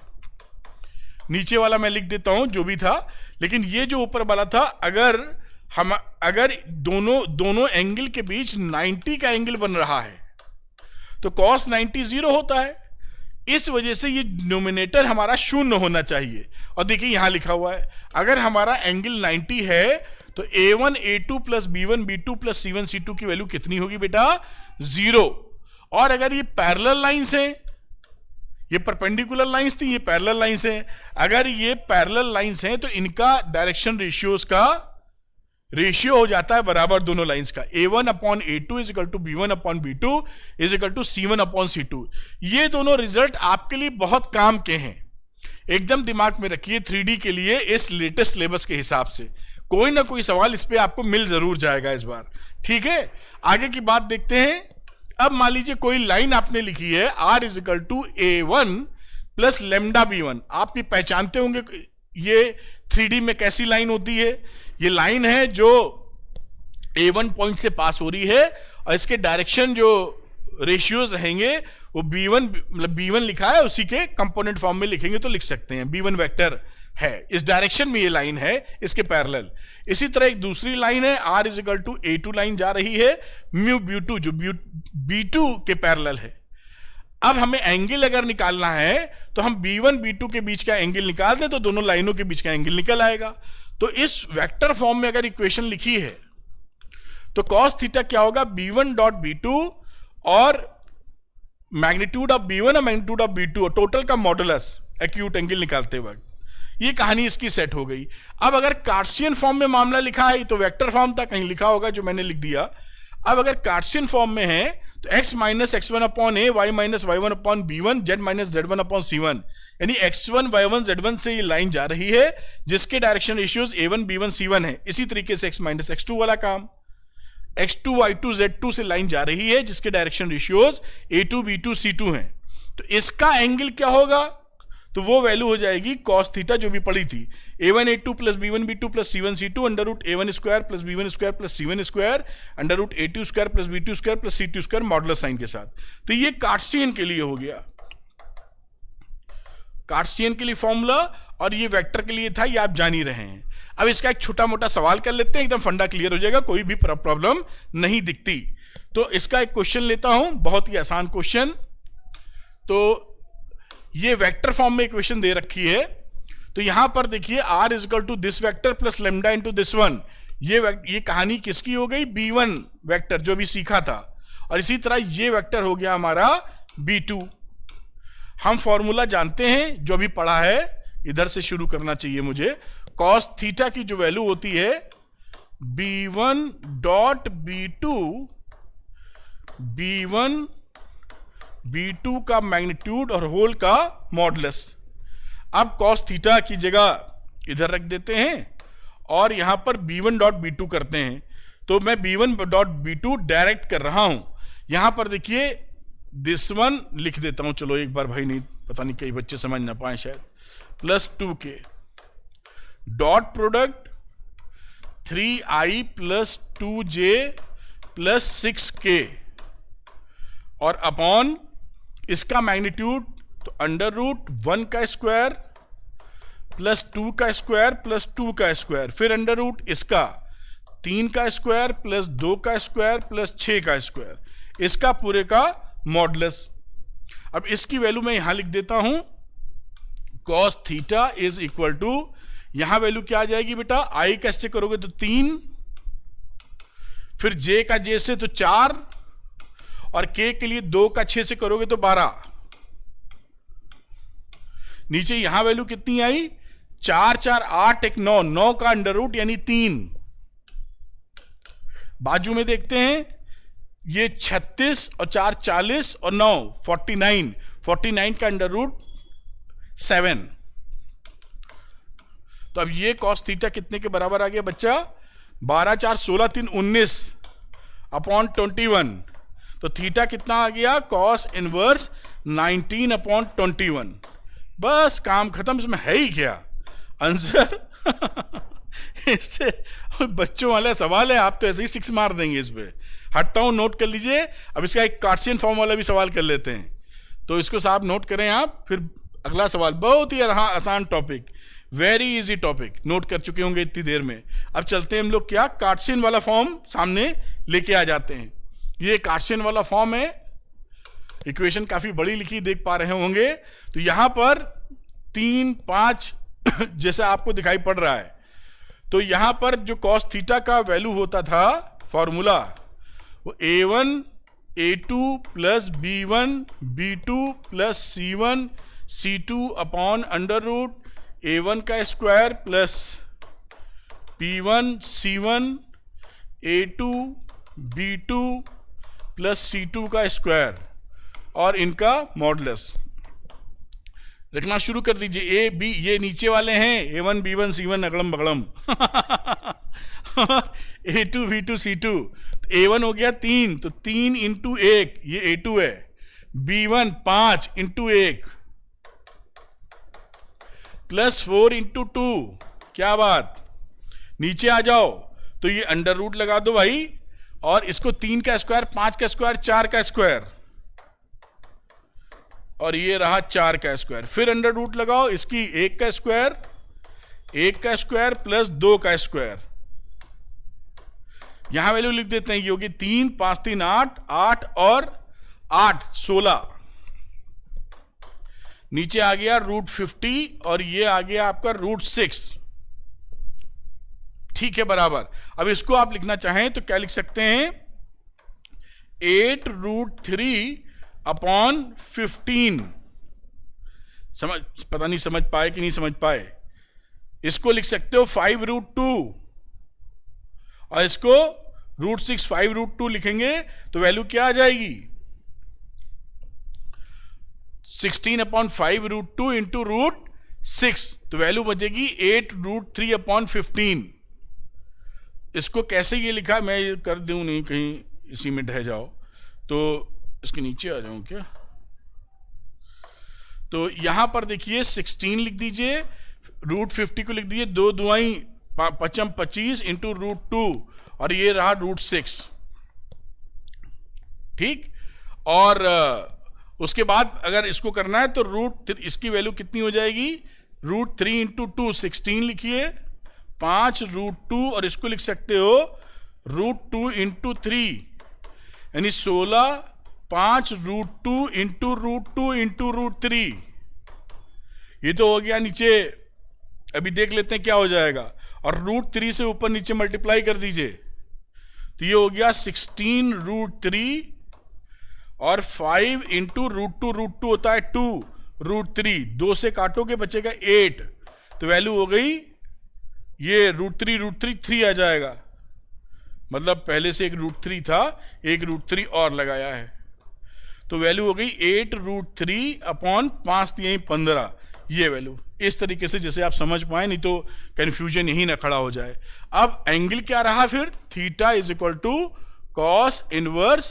नीचे वाला मैं लिख देता हूं जो भी था, लेकिन ये जो ऊपर वाला था, अगर दोनों एंगल के बीच 90 का एंगल बन रहा है तो cos 90 0 होता है। इस वजह से ये न्यूमिनेटर हमारा शून्य होना चाहिए। और देखिए यहां लिखा हुआ है अगर हमारा एंगल 90 है तो A1 A2 plus B1 B2 plus C1 C2 की वैल्यू कितनी होगी बेटा? 0। और अगर ये पैरेलल लाइंस हैं, ये परपेंडिकुलर लाइंस थी, ये पैरेलल लाइंस हैं, अगर ये पैरेलल लाइंस हैं तो इनका डायरेक्शन रेशियोज का रेशियो हो जाता है बराबर दोनों लाइंस का। A1 upon A2 is equal to B1 upon B2 is equal to C1 upon C2। ये दोनों रिजल्ट आपके लिए बहुत काम के हैं, एकदम दिमाग में रखिए 3D के लिए। इस लेटेस्ट सिलेबस के हिसाब से कोई ना कोई सवाल इस पे आपको मिल जरूर जाएगा इस बार, ठीक है। आगे की बात देखते हैं। अब मान लीजिए कोई लाइन आपने लिखी है R is equal to A1 plus lambda B1। आप ये पहचानते होंगे ये 3D में कैसी लाइन होती है। ये लाइन है जो A1 पॉइंट से पास हो रही है और इसके डायरेक्शन जो रेशियोज रहेंगे वो B1, मतलब B1 लिखा है उसी के कंपोनेंट फॉर्म में लिखेंगे तो लिख सकते हैं। B1 वेक्टर है, इस डायरेक्शन में ये लाइन है इसके पैरेलल। इसी तरह एक दूसरी लाइन है R is equal to A2 line जा रही है म्यू B2 जो B2 के पैरेलल है। अब हमें एंगल अगर निकालना है तो हम B1 B2 के बीच का एंगल निकाल दें तो दोनों लाइनों के बीच का एंगल निकल आएगा। तो इस वेक्टर फॉर्म में अगर इक्वेशन लिखी है तो cos थीटा क्या होगा? B1 डॉट B2 और मैग्नीट्यूड ऑफ B1 और मैग्नीट्यूड ऑफ B2 और टोटल का मॉडुलस एक्यूट एंगल निकालते वक्त। ये कहानी इसकी सेट हो गई। अब अगर कार्टेशियन फॉर्म में मामला लिखा है तो वेक्टर फॉर्म था, कहीं लिखा होगा जो मैंने लिख दिया। अब अगर कार्टेशियन फॉर्म में है तो x minus x1 upon a, y minus y1 upon b1, z minus z1 upon c1, यानी x1 y1 z1 से ये लाइन जा रही है जिसके direction ratios a1 b1 c1 है। इसी तरीके से x माइनस x2 वाला काम, x2 y2 z2 से लाइन जा रही है जिसके direction ratios a2 b2 c2 हैं। तो इसका एंगल क्या होगा? तो वो वैल्यू हो जाएगी cos थीटा जो भी पड़ी थी A1 A2 plus B1 B2 plus C1 C2 under root A1 square plus B1 square plus C1 square under root A2 square plus B2 square plus C2 square modulus sine के साथ। तो ये कार्टेशियन के लिए हो गया, कार्टेशियन के लिए फॉर्मूला, और ये वेक्टर के लिए था, ये आप जान ही रहे हैं। अब इसका एक छोटा मोटा सवाल कर लेते हैं, एकदम फंडा क्लियर हो जाएगा, कोई भी प्रॉब्लम नहीं दिखती। तो इसका एक क्वेश्चन लेता हूं, बहुत ही आसान क्वेश्चन। तो ये वेक्टर फॉर्म में इक्वेशन दे रखी है। तो यहां पर देखिए r is equal to this vector plus lambda into this one. ये कहानी किसकी हो गई? b1 वेक्टर जो भी सीखा था। और इसी तरह ये वेक्टर हो गया हमारा b2। हम फॉर्मूला जानते हैं जो अभी पढ़ा है, इधर से शुरू करना चाहिए मुझे। कॉस थीटा की जो वैल्यू होती है b1 डॉट b2 का मैग्नीट्यूड और होल का मॉडुलस। अब कॉस थीटा की जगह इधर रख देते हैं और यहां पर b1 डॉट b2 करते हैं। तो मैं b1 डॉट b2 डायरेक्ट कर रहा हूं। यहां पर देखिए दिस वन लिख देता हूं, चलो एक बार भाई, नहीं पता नहीं कई बच्चे समझ ना पाए शायद। Plus 2k dot product 3i plus 2j plus 6k और अपॉन इसका मैग्नीट्यूड तो अंडर रूट 1 का स्क्वायर प्लस 2 का स्क्वायर प्लस 2 का स्क्वायर, फिर अंडर रूट इसका 3 का स्क्वायर प्लस 2 का स्क्वायर प्लस 6 का स्क्वायर, इसका पूरे का मॉडुलस। अब इसकी वैल्यू मैं यहां लिख देता हूं, cos theta is equal to, यहां वैल्यू क्या आ जाएगी बेटा? आई कैसे करोगे तो 3, फिर जे का जे से तो 4 और के के लिए 2 का 6 से करोगे तो 12। नीचे यहां वैल्यू कितनी आई? 4 4 8 1 9, 9 का अंडर रूट यानी 3। बाजू में देखते हैं ये 36 और 4 40 और 9 49, 49 का अंडर रूट 7। तो अब ये कॉस थीटा कितने के बराबर आ गया बच्चा? 12 4 16 3 19 अपॉन 21। तो थीटा कितना आ गया? Cos inverse 19 upon 21। बस काम खत्म। इसमें है ही क्या आंसर? इससे बच्चों वाला सवाल है, आप तो ऐसे ही 6 मार देंगे इस पे। हटता हूं, नोट कर लीजिए। अब इसका एक कार्टेशियन फॉर्म वाला भी सवाल कर लेते हैं, तो इसको साहब नोट करें आप। फिर अगला सवाल बहुत ही आसान topic, very easy topic, note कर चुके होंगे इतनी देर में। अब चलते हैं हम लोग क्या, कार्टेशियन वाला फॉर्म सामने लेके आ जाते हैं। ये कार्टेशियन वाला फॉर्म है, इक्वेशन काफी बड़ी लिखी देख पा रहे होंगे। तो यहां पर 3 5 जैसा आपको दिखाई पड़ रहा है। तो यहां पर जो कॉस थीटा का वैल्यू होता था फॉर्मूला, वो a1 a2 plus b1 b2 plus c1 c2 upon under root a1 का square plus b1 c1 a2 b2 plus c2 का स्क्वायर और इनका मॉडुलस। लिखना शुरू कर दीजिए। ए बी ये नीचे वाले हैं, a1 b1 c1 अगड़म बगड़म a2 b2 c2। a1 हो गया 3, तो 3 इंटू 1 ये a2 है, b1 5 इंटू 1 प्लस 4 इंटू 2। क्या बात, नीचे आ जाओ तो ये अंडर रूट लगा दो भाई, और इसको 3 का स्क्वायर 5 का स्क्वायर 4 का स्क्वायर और ये रहा 4 का स्क्वायर, फिर अंडर रूट लगाओ इसकी 1 का स्क्वायर प्लस 2 का स्क्वायर। यहां वैल्यू लिख देते हैं, ये होगी 3 5 3 8 8 और 8 16। नीचे आ गया रूट 50 और ये आ गया आपका रूट 6। ठीक है बराबर। अब इसको आप लिखना चाहें तो क्या लिख सकते हैं, 8 रूट 3 अपॉन 15। समझ, पता नहीं समझ पाए कि नहीं समझ पाए। इसको लिख सकते हो 5 रूट 2 और इसको रूट 6 5 रूट 2 लिखेंगे तो वैल्यू क्या आ जाएगी, 16 अपॉन 5 रूट 2 इंटू रूट 6। तो वैल्यू बचेगी 8 रूट 3 अपॉन 15। इसको कैसे ये लिखा, मैं ये कर दूं नहीं कहीं इसी में ढह जाओ, तो इसके नीचे आ जाऊं क्या। तो यहां पर देखिए 16 लिख दीजिए, रूट 50 को लिख दीजिए 2 दुआई 5 25 इंटू रूट 2 और ये रहा रूट 6। ठीक, और उसके बाद अगर इसको करना है तो रूट इसकी वैल्यू कितनी हो जाएगी, रूट 3 इंटू 2 16 लिखिए, 5 रूट 2 और इसको लिख सकते हो रूट 2 इंटू 3 यानी 16 5 √2 इंटू √2 इंटू √3, ये तो हो गया नीचे। अभी देख लेते हैं क्या हो जाएगा, और √3 से ऊपर नीचे मल्टीप्लाई कर दीजिए, तो ये हो गया 16 √3 और 5 इंटू √2, √2 होता है 2, √3 2 से काटोगे बचेगा 8, तो वैल्यू हो गई ये √3 3 आ जाएगा, मतलब पहले से एक √3 था, एक √3 और लगाया है, तो वैल्यू हो गई 8 √3 अपॉन 5 यही 15, ये वैल्यू। इस तरीके से जैसे आप समझ पाए, नहीं तो कंफ्यूजन यही ना खड़ा हो जाए। अब एंगल क्या रहा फिर, theta is equal to cos inverse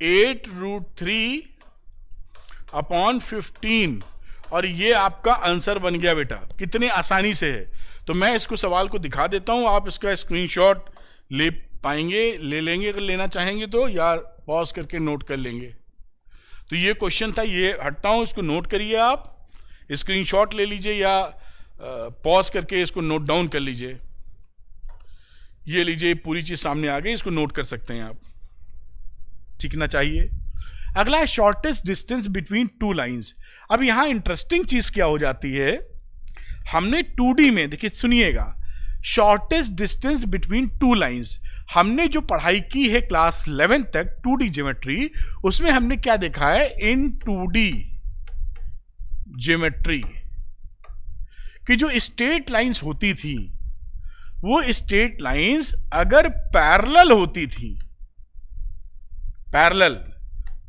8 √3 upon 15, और ये आपका आंसर बन गया बेटा, कितने आसानी से है। तो मैं इसको सवाल को दिखा देता हूं, आप इसका स्क्रीनशॉट ले पाएंगे, ले लेंगे अगर लेना चाहेंगे तो, या पॉज करके नोट कर लेंगे। तो ये क्वेश्चन था, ये हटता हूं, इसको नोट करिए, आप स्क्रीनशॉट ले लीजिए या पॉज करके इसको नोट डाउन कर लीजिए। ये लीजिए, पूरी चीज सामने आ गई, इसको नोट कर सकते हैं आप, सीखना चाहिए। अगला है shortest distance between two lines. अब यहां इंटरेस्टिंग चीज क्या हो जाती है, हमने 2D में, देखिए सुनिएगा, shortest distance between two lines, हमने जो पढ़ाई की है क्लास 11 तक 2D ज्योमेट्री, उसमें हमने क्या देखा है, इन 2D ज्योमेट्री कि जो स्ट्रेट लाइंस होती थी, वो स्ट्रेट लाइंस अगर पैरेलल होती थी, पैरेलल,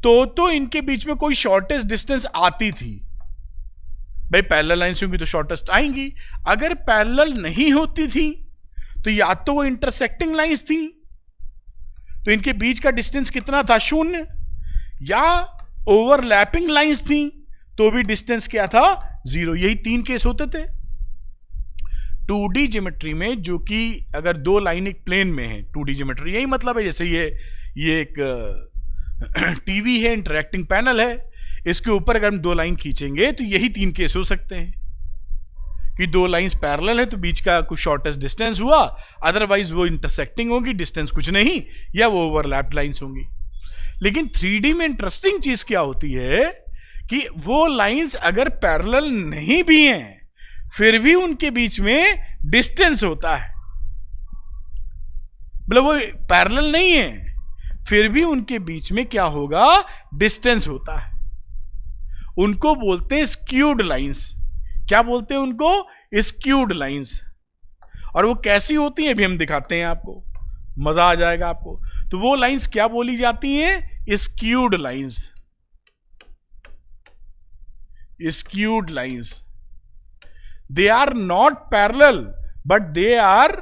तो इनके बीच में कोई शॉर्टेस्ट डिस्टेंस आती थी। भाई पैरेलल लाइंस होंगी तो शॉर्टेस्ट आएंगी, अगर पैरेलल नहीं होती थी तो या तो वो इंटरसेक्टिंग लाइंस थी, तो इनके बीच का डिस्टेंस कितना था, 0, या ओवरलैपिंग लाइंस थी तो भी डिस्टेंस क्या था, 0। यही 3 केस होते थे 2D ज्योमेट्री में, जो कि अगर दो लाइन एक प्लेन में है, 2D ज्योमेट्री यही मतलब है। जैसे ये एक टीवी है, इंटरैक्टिंग पैनल है, इसके ऊपर अगर हम दो लाइन खींचेंगे तो यही 3 केस हो सकते हैं कि दो लाइंस पैरेलल है तो बीच का कुछ शॉर्टेस्ट डिस्टेंस हुआ, अदरवाइज वो इंटरसेक्टिंग होगी, डिस्टेंस कुछ नहीं, या वो ओवरलैप्ड लाइंस होंगी। लेकिन 3D में इंटरेस्टिंग चीज क्या होती है कि वो लाइंस अगर पैरेलल नहीं भी हैं फिर भी उनके बीच में डिस्टेंस होता है, मतलब वो पैरेलल नहीं है फिर भी उनके बीच में क्या होगा, डिस्टेंस होता है। उनको बोलते हैं स्क्यूड लाइंस। क्या बोलते हैं उनको, स्क्यूड लाइंस। और वो कैसी होती हैं अभी हम दिखाते हैं आपको, मजा आ जाएगा आपको। तो वो लाइंस क्या बोली जाती हैं, skewed lines. skewed lines, they are not parallel but they are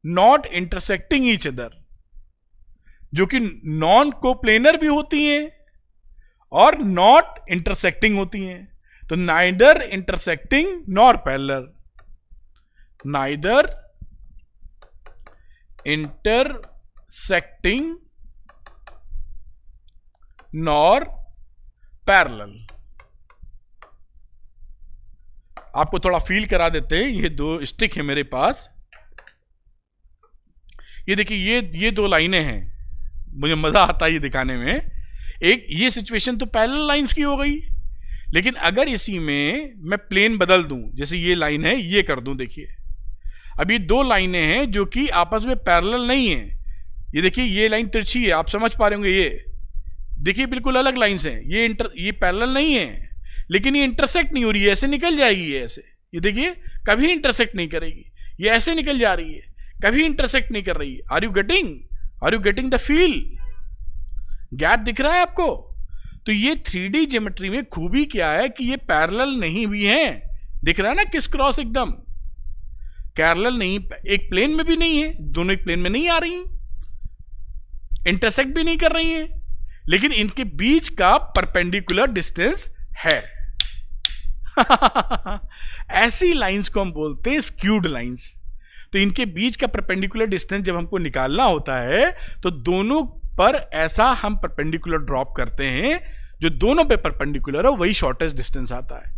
not intersecting each other, जो कि नॉन कोप्लेनर भी होती हैं और नॉट इंटरसेक्टिंग होती हैं। तो neither intersecting nor parallel, neither intersecting nor parallel. आपको थोड़ा फील करा देते हैं, ये दो स्टिक है मेरे पास, ये देखिए ये दो लाइनें हैं, मुझे मजा आता है ये दिखाने में। एक ये सिचुएशन तो पैरेलल लाइंस की हो गई, लेकिन अगर इसी में मैं प्लेन बदल दूं, जैसे ये लाइन है ये कर दूं, देखिए अब ये दो लाइनें हैं जो कि आपस में पैरेलल नहीं है। ये देखिए ये लाइन तिरछी है, आप समझ पा रहे होंगे, ये देखिए बिल्कुल अलग लाइंस हैं, ये पैरेलल नहीं है लेकिन ये इंटरसेक्ट नहीं हो रही है, ऐसे निकल जाएगी ये ऐसे, ये देखिए कभी इंटरसेक्ट नहीं करेगी, ये ऐसे निकल जा रही है, कभी इंटरसेक्ट नहीं कर रही है। Are you getting the feel? Gap दिख रहा है आपको? तो ये 3D ज्योमेट्री में खूबी क्या है कि ये पैरेलल नहीं भी हैं, दिख रहा है ना, किस क्रॉस एकदम पैरेलल नहीं, एक प्लेन में भी नहीं है, दोनों एक प्लेन में नहीं आ रही, इंटरसेक्ट भी नहीं कर रही हैं, लेकिन इनके बीच का परपेंडिकुलर डिस्टेंस है। ऐसी लाइंस को हम बोलते हैं स्क्यूड लाइंस। तो इनके बीच का परपेंडिकुलर डिस्टेंस जब हमको निकालना होता है तो दोनों पर ऐसा हम परपेंडिकुलर ड्रॉप करते हैं, जो दोनों पे परपेंडिकुलर है वही शॉर्टेस्ट डिस्टेंस आता है।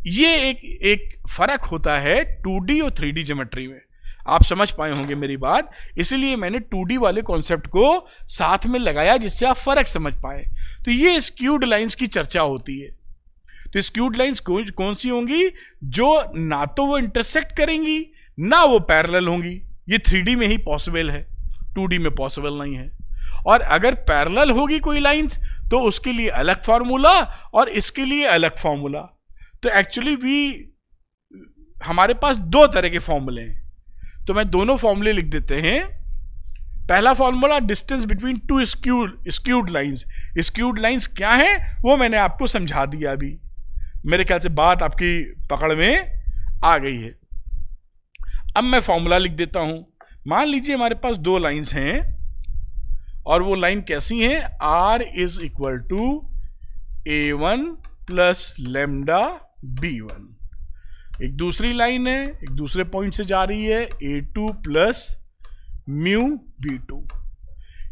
ये एक फर्क होता है 2D और 3D ज्योमेट्री में। आप समझ पाए होंगे मेरी बात, इसीलिए मैंने 2D वाले कॉन्सेप्ट को साथ में लगाया जिससे आप फर्क समझ पाए। तो ये स्क्यूड लाइंस की चर्चा होती है। तो स्क्यूड लाइंस कौन सी होंगी? जो ना तो वो इंटरसेक्ट करेंगी ना वो पैरेलल होंगी। ये 3D में ही पॉसिबल है, 2D में पॉसिबल नहीं है। और अगर पैरेलल होगी कोई लाइंस तो उसके लिए अलग फार्मूला और इसके लिए अलग फार्मूला। तो एक्चुअली हमारे पास दो तरह के फॉर्मूले हैं, तो मैं दोनों फॉर्मूले लिख देते हैं। पहला formula distance between two skewed lines. Skewed lines क्या है वो मैंने आपको समझा दिया अभी, मेरे ख्याल से बात आपकी पकड़ में आ गई है। अब मैं फॉर्मूला लिख देता हूं। मान लीजिए हमारे पास दो लाइंस हैं और वो लाइन कैसी हैं? R is equal to A1 plus lambda B1। एक दूसरी लाइन है, एक दूसरे पॉइंट से जा रही है, A2 प्लस म्यू B2।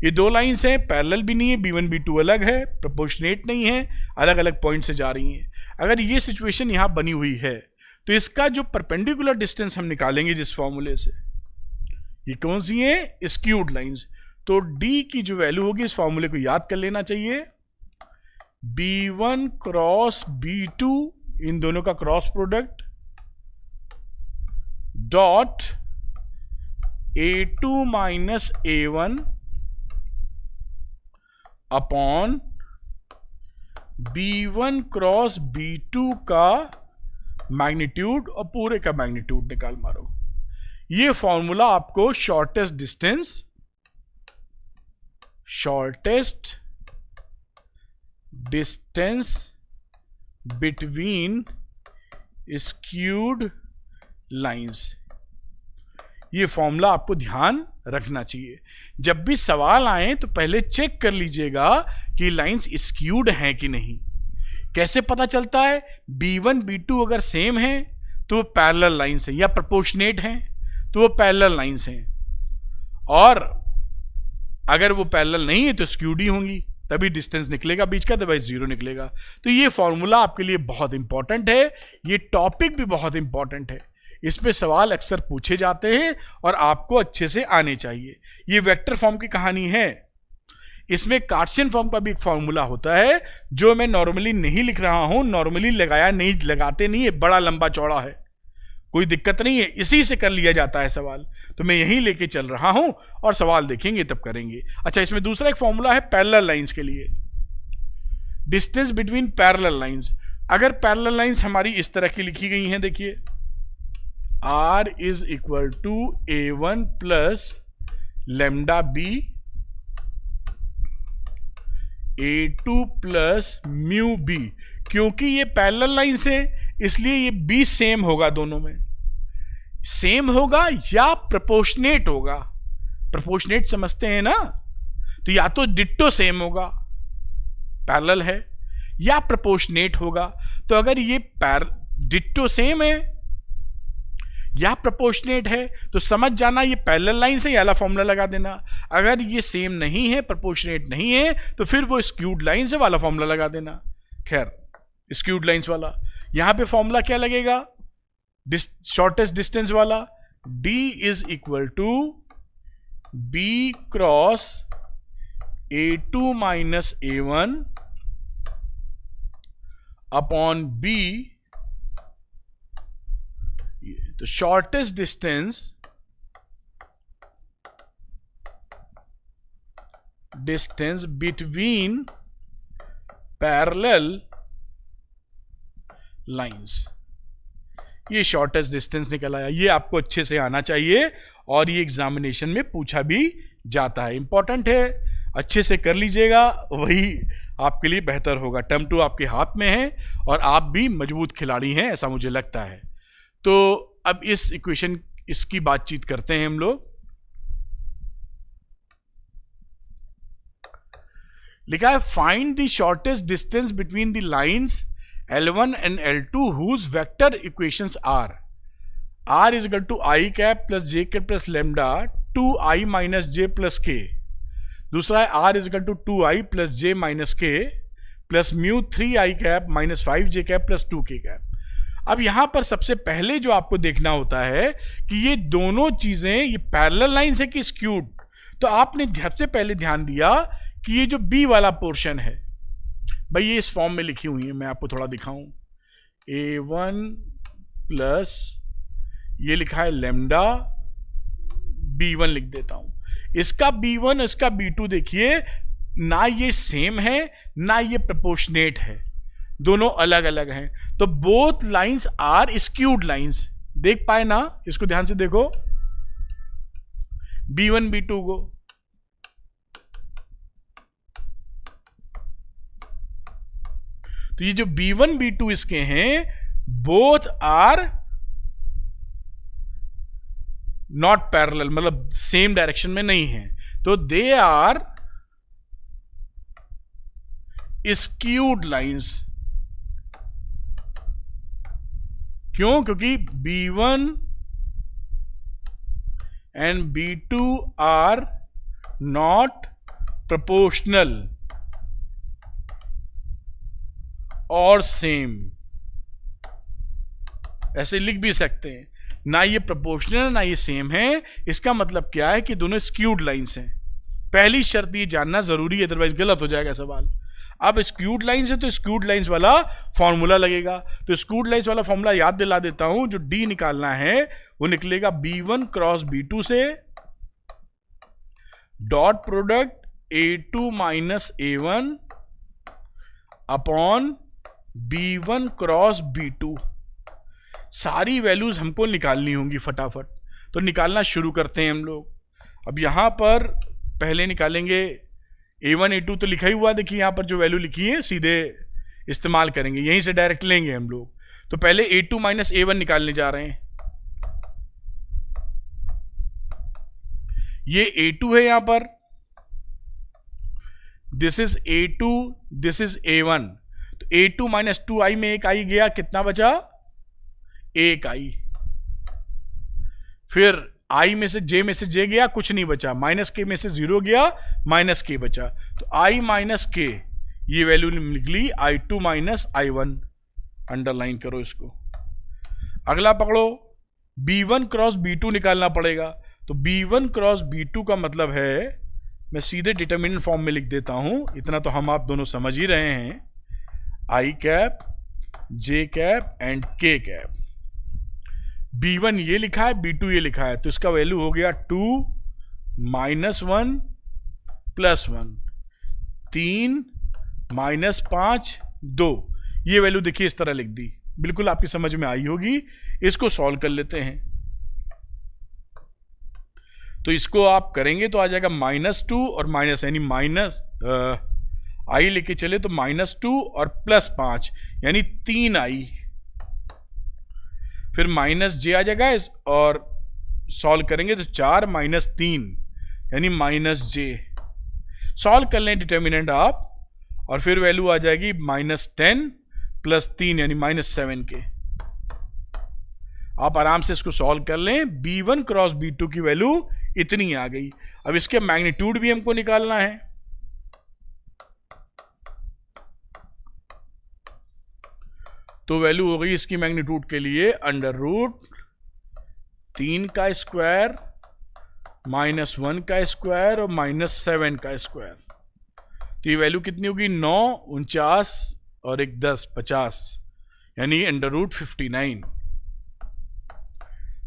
ये दो लाइंस हैं, पैरेलल भी नहीं है, B1 B2 अलग है, प्रोपोर्शनेट नहीं है, अलग अलग पॉइंट से जा रही हैं। अगर ये सिचुएशन यहां बनी हुई है तो इसका जो परपेंडिकुलर डिस्टेंस हम निकालेंगे जिस फॉर्मूले से, ये कौन सी है? Skewed lines. तो D की जो वैल्यू होगी इस फॉर्मूले को याद कर लेना चाहिए, B1 क्रॉस B2, इन दोनों का cross product, dot A2 minus A1 upon B1 cross B2 का मैग्नीट्यूड और पूरे का मैग्नीट्यूड निकाल मारो। ये फॉर्मूला आपको shortest distance between skewed lines, ये फॉर्मूला आपको ध्यान रखना चाहिए। जब भी सवाल आए तो पहले चेक कर लीजिएगा कि लाइंस स्क्यूड हैं कि नहीं। कैसे पता चलता है? B1 B2 अगर सेम है तो वो पैरेलल लाइंस हैं, या प्रोपोर्शनेट हैं तो वो पैरेलल लाइंस हैं, और अगर वो पैरेलल नहीं है तो स्क्यूड ही होंगी, तभी डिस्टेंस निकलेगा बीच का, अदरवाइज जीरो निकलेगा। तो ये फॉर्मूला आपके लिए बहुत इंपॉर्टेंट है, ये टॉपिक भी बहुत इंपॉर्टेंट है, इस पे सवाल अक्सर पूछे जाते हैं और आपको अच्छे से आने चाहिए। ये वेक्टर फॉर्म की कहानी है। इसमें कार्टेशियन फॉर्म का भी एक फॉर्मूला होता है जो मैं नॉर्मली नहीं लिख रहा हूं, नॉर्मली लगाते नहीं है, बड़ा लंबा चौड़ा है, कोई दिक्कत नहीं है, इसी से कर लिया जाता है सवाल। तो मैं यही लेके चल रहा हूं और सवाल देखेंगे तब करेंगे। अच्छा, इसमें दूसरा एक फॉर्मूला है पैरेलल लाइंस के लिए, डिस्टेंस बिटवीन पैरेलल लाइंस। अगर पैरेलल लाइंस हमारी इस तरह की लिखी गई हैं, देखिए R is equal to A1 plus lambda B, A2 plus mu B। क्योंकि ये पैरेलल लाइंस है इसलिए ये B सेम होगा, दोनों में सेम होगा या प्रोपोर्शनेट होगा। प्रोपोर्शनेट समझते हैं ना, तो या तो डिट्टो सेम होगा, पैरेलल है, या प्रोपोर्शनेट होगा। तो अगर ये डिट्टो सेम है या प्रोपोर्शनेट है तो समझ जाना ये पैरेलल लाइन से, ये वाला फॉर्मूला लगा देना। अगर ये सेम नहीं है, प्रोपोर्शनेट नहीं है, तो फिर वो स्क्यूड लाइन से वाला फॉर्मूला लगा देना। खैर, स्क्यूड लाइंस वाला यहां पे फॉर्मूला क्या लगेगा? शॉर्टेस्ट डिस्टेंस वाला, D is equal to B cross A2 minus A1 upon B। तो shortest distance between parallel lines, ये शॉर्टेस्ट डिस्टेंस निकल आया। ये आपको अच्छे से आना चाहिए और ये एग्जामिनेशन में पूछा भी जाता है, इंपॉर्टेंट है, अच्छे से कर लीजिएगा, वही आपके लिए बेहतर होगा। टर्म 2 आपके हाथ में है और आप भी मजबूत खिलाड़ी हैं, ऐसा मुझे लगता है। तो अब इस इक्वेशन, इसकी बातचीत करते हैं हम लोग। लिखा है find the shortest distance between the lines L1 and L2 whose vector equations are R is equal to I cap plus J cap plus lambda 2I minus J plus K। दूसरा है R is equal to 2I plus J minus K plus mu 3I cap minus 5J cap plus 2K cap। अब यहां पर सबसे पहले जो आपको देखना होता है कि ये दोनों चीजें ये पैरेलल लाइंस है कि स्क्यूड। तो आपने सबसे पहले ध्यान दिया कि ये जो बी वाला पोर्शन है भाई ये इस फॉर्म में लिखी हुई है, मैं आपको थोड़ा दिखाऊं। A1 प्लस ये लिखा है लेमडा B1 लिख देता हूं। इसका B1 इसका B2 देखिए ना ये सेम है ना ये प्रोपोर्शनेट है, दोनों अलग अलग हैं। तो both lines are skewed lines. देख पाए ना, इसको ध्यान से देखो B1 B2 को। तो ये जो B1 B2 इसके हैं बोथ आर नॉट पैरेलल, मतलब सेम डायरेक्शन में नहीं है, तो दे आर स्क्यूड लाइंस। क्यों? क्योंकि B1 and B2 are not proportional और सेम। ऐसे लिख भी सकते हैं, ना ये प्रोपोर्शनल ना ये सेम है। इसका मतलब क्या है कि दोनों स्क्यूड लाइंस हैं। पहली शर्त ये जानना जरूरी है, अदरवाइज गलत हो जाएगा सवाल। अब स्क्यूड लाइंस है तो स्क्यूड लाइंस वाला फॉर्मूला लगेगा। तो स्क्यूड लाइंस वाला फॉर्मूला याद दिला देता हूं। जो डी निकालना है वो निकलेगा B1 क्रॉस B2 से dot product A2 minus A1 upon B1 cross B2। सारी वैल्यूज हमको निकालनी होंगी फटाफट, तो निकालना शुरू करते हैं हम लोग। अब यहां पर पहले निकालेंगे A1 A2 तो लिखा ही हुआ, देखिए यहां पर जो वैल्यू लिखी है सीधे इस्तेमाल करेंगे, यहीं से डायरेक्ट लेंगे हम लोग। तो पहले A2 माइनस A1 निकालने जा रहे हैं। ये A2 है यहां पर, this is A2, this is A1। तो A2 माइनस 2i में एक आई गया, कितना बचा? एक आई। फिर i में से j में से j गया, कुछ नहीं बचा। माइनस k में से 0 गया, माइनस k बचा। तो i माइनस k ये वैल्यू निकली I2 माइनस I1। अंडरलाइन करो इसको। अगला पकड़ो, B1 क्रॉस B2 निकालना पड़ेगा। तो B1 क्रॉस B2 का मतलब है, मैं सीधे डिटरमिनेंट फॉर्म में लिख देता हूं, इतना तो हम आप दोनों समझ ही रहे हैं। I cap, J cap and K cap. B1 ये लिखा है, B2 ये लिखा है, तो इसका वैल्यू हो गया 2 माइनस 1 प्लस 1, 3 माइनस 5 2। ये वैल्यू देखिए इस तरह लिख दी, बिल्कुल आपकी समझ में आई होगी। इसको सॉल्व कर लेते हैं। तो इसको आप करेंगे तो आ जाएगा -2 और माइनस, यानी माइनस आई लेके चले तो -2 और प्लस 5 यानी 3i। फिर माइनस j आ जाएगा और सॉल्व करेंगे तो 4 माइनस 3 यानी -j। सॉल्व कर लें डिटर्मिनेंट आप, और फिर वैल्यू आ जाएगी -10 प्लस 3 यानी -7 के। आप आराम से इसको सॉल्व कर लें। B1 क्रॉस B2 की वैल्यू इतनी आ गई। अब इसके मैग्नीट्यूड भी हमको निकालना है। तो वैल्यू हो गई इसकी मैग्नीट्यूड के लिए √3 का स्क्वायर -1 का स्क्वायर और -7 का स्क्वायर। तो ये वैल्यू कितनी होगी? 9 49 और 1 10 50 यानी √59।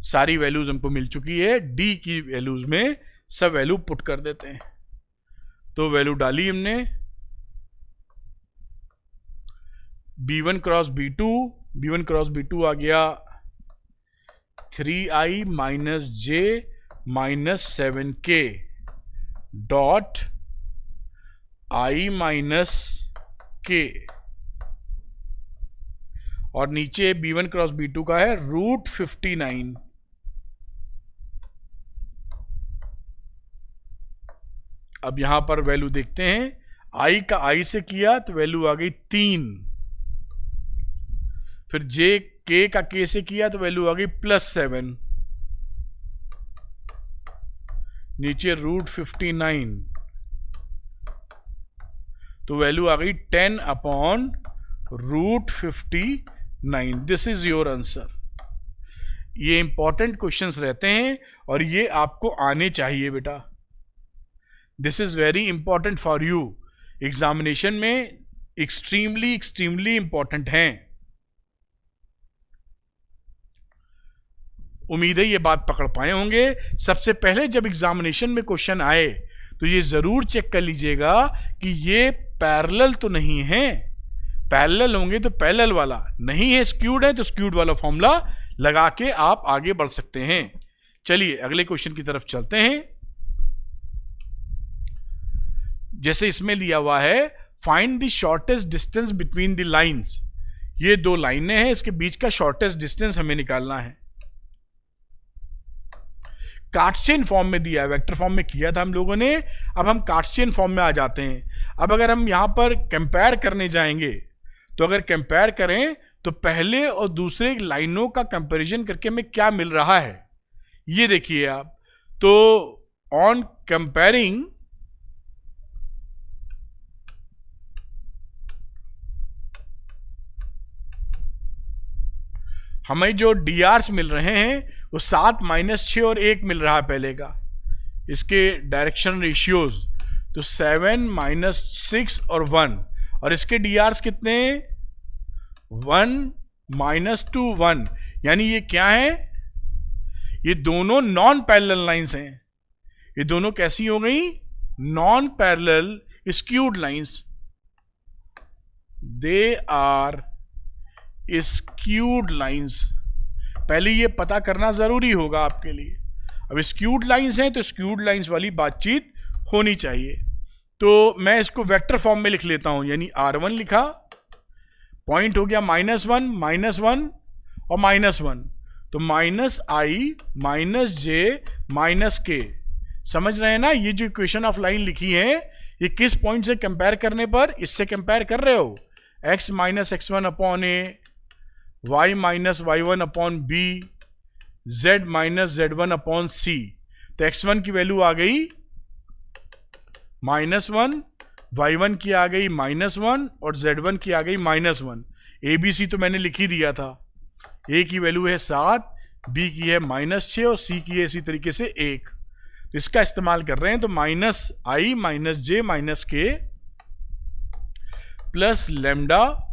सारी वैल्यूज हमको मिल चुकी है। डी की वैल्यूज में सब वैल्यू पुट कर देते हैं। तो वैल्यू डाली हमने, B1 क्रॉस B2 आ गया 3i minus j minus 7k dot i minus k, और नीचे B1 क्रॉस B2 का है √59। अब यहां पर वैल्यू देखते हैं, i का i से किया तो वैल्यू आ गई 3। फिर j k का k से किया तो वैल्यू आ गई +7। नीचे √59 तो वैल्यू आ गई 10 upon √59। 9। This is your answer. ये इंपॉर्टेंट क्वेश्चंस रहते हैं और ये आपको आने चाहिए बेटा। This is very important for you, examination में एक्सट्रीमली एक्सट्रीमली इंपॉर्टेंट हैं। उम्मीद है ये बात पकड़ पाए होंगे। सबसे पहले जब एग्जामिनेशन में क्वेश्चन आए तो ये जरूर चेक कर लीजिएगा कि ये पैरेलल तो नहीं है। पैरेलल होंगे तो पैरेलल वाला, नहीं है स्क्यूड है तो स्क्यूड वाला फॉर्मूला लगा के आप आगे बढ़ सकते हैं। चलिए अगले क्वेश्चन की तरफ चलते हैं। जैसे इसमें लिया हुआ है find the shortest distance between the lines. ये दो लाइनें हैं, इसके बीच का शॉर्टेस्ट डिस्टेंस हमें निकालना है। कार्टेशियन फॉर्म में दिया है, वेक्टर फॉर्म में किया था हम लोगों ने, अब हम कार्टेशियन फॉर्म में आ जाते हैं। अब अगर हम यहां पर कंपेयर करने जाएंगे तो अगर कंपेयर करें तो पहले और दूसरे लाइनों का कंपैरिजन करके हमें क्या मिल रहा है ये देखिए आप। तो ऑन कंपेयरिंग हमें जो डीआरस मिल रहे हैं वो 7 -6 और 1 मिल रहा है पहले का, इसके डायरेक्शन रेशियोज। तो 7 -6 और 1, और इसके डीआरस कितने हैं 1 -2 1, यानी ये क्या है, ये दोनों नॉन पैरेलल लाइंस हैं। ये दोनों कैसी हो गई, non parallel skewed lines. They are skewed lines. पहले ये पता करना जरूरी होगा आपके लिए। अब स्क्यूड लाइंस हैं तो स्क्यूड लाइंस वाली बातचीत होनी चाहिए। तो मैं इसको वेक्टर फॉर्म में लिख लेता हूं, यानी R1 लिखा, पॉइंट हो गया -1 -1 और -1, तो -i -j -k। समझ रहे हैं ना, ये जो इक्वेशन ऑफ लाइन लिखी है ये किस पॉइंट से कंपेयर करने पर, इससे कंपेयर कर रहे हो, x - x1 upon a, y - y1 upon b, z - z1 upon c। तो x1 की वैल्यू आ गई -1, y1 की आ गई -1 और z1 की आ गई -1। a b c तो मैंने लिख ही दिया था। a की वैल्यू है 7, b की है -6 और c की है इसी तरीके से 1। तो इसका इस्तेमाल कर रहे हैं, तो -i -j -k plus lambda,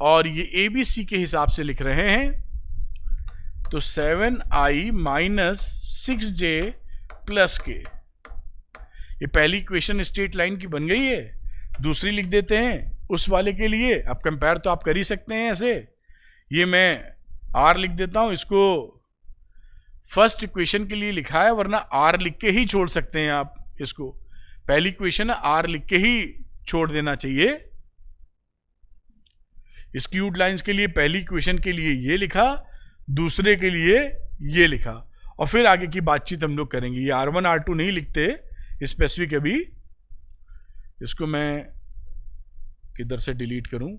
और ये ए बी सी के हिसाब से लिख रहे हैं, तो 7i - 6j प्लस k। ये पहली इक्वेशन स्ट्रेट लाइन की बन गई है। दूसरी लिख देते हैं उस वाले के लिए। अब कंपेयर तो आप कर ही सकते हैं ऐसे। ये मैं r लिख देता हूं, इसको फर्स्ट इक्वेशन के लिए लिखा है, वरना r लिख के ही छोड़ सकते हैं आप इसको। पहली इक्वेशन है, r लिख के ही छोड़ देना चाहिए। स्क्यूड लाइंस के लिए पहली इक्वेशन के लिए ये लिखा, दूसरे के लिए ये लिखा, और फिर आगे की बातचीत हम लोग करेंगे। ये R1 R2 नहीं लिखते स्पेसिफिक। अभी इसको मैं किधर से डिलीट करूं,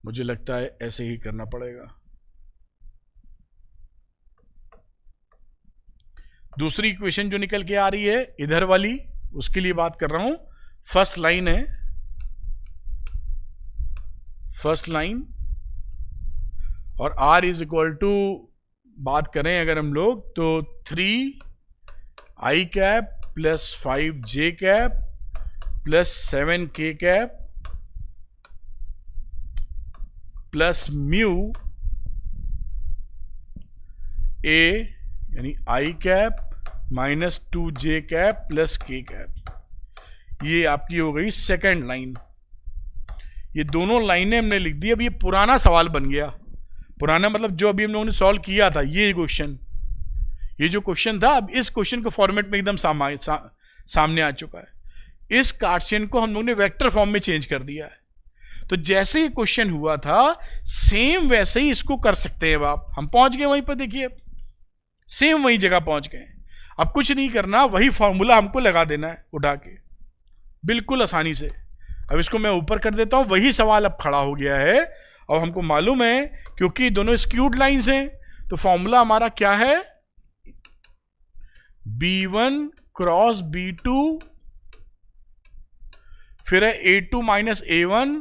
मुझे लगता है ऐसे ही करना पड़ेगा। दूसरी इक्वेशन जो निकल के आ रही है इधर वाली, उसके लिए बात कर रहा हूं। फर्स्ट लाइन है, फर्स्ट लाइन, और r इज इक्वल टू, बात करें अगर हम लोग, तो 3i cap plus 5j cap plus 7k cap plus mu a, यानी i cap -2j cap plus k cap. ये आपकी हो गई सेकेंड लाइन। ये दोनों लाइनें हमने लिख दी। अब ये पुराना सवाल बन गया, पुराना मतलब जो अभी हम लोगों ने सॉल्व किया था, ये क्वेश्चन, ये जो क्वेश्चन था, अब इस क्वेश्चन को फॉर्मेट में एकदम सामने आ चुका है। इस कार्टेशियन को हम लोगों ने वेक्टर फॉर्म में चेंज कर दिया है। तो जैसे ये क्वेश्चन हुआ था सेम वैसे ही इसको कर सकते हैं आप। हम पहुंच गए वहीं पर, देखिए सेम वही जगह पहुंच गए। अब कुछ नहीं करना, वही फॉर्मूला हमको लगा देना है उठा के, बिल्कुल आसानी से। अब इसको मैं ऊपर कर देता हूं, वही सवाल अब खड़ा हो गया है। और हमको मालूम है क्योंकि दोनों स्क्यूड लाइंस हैं, तो फॉर्मूला हमारा क्या है, B1 क्रॉस B2, फिर है A2 - A1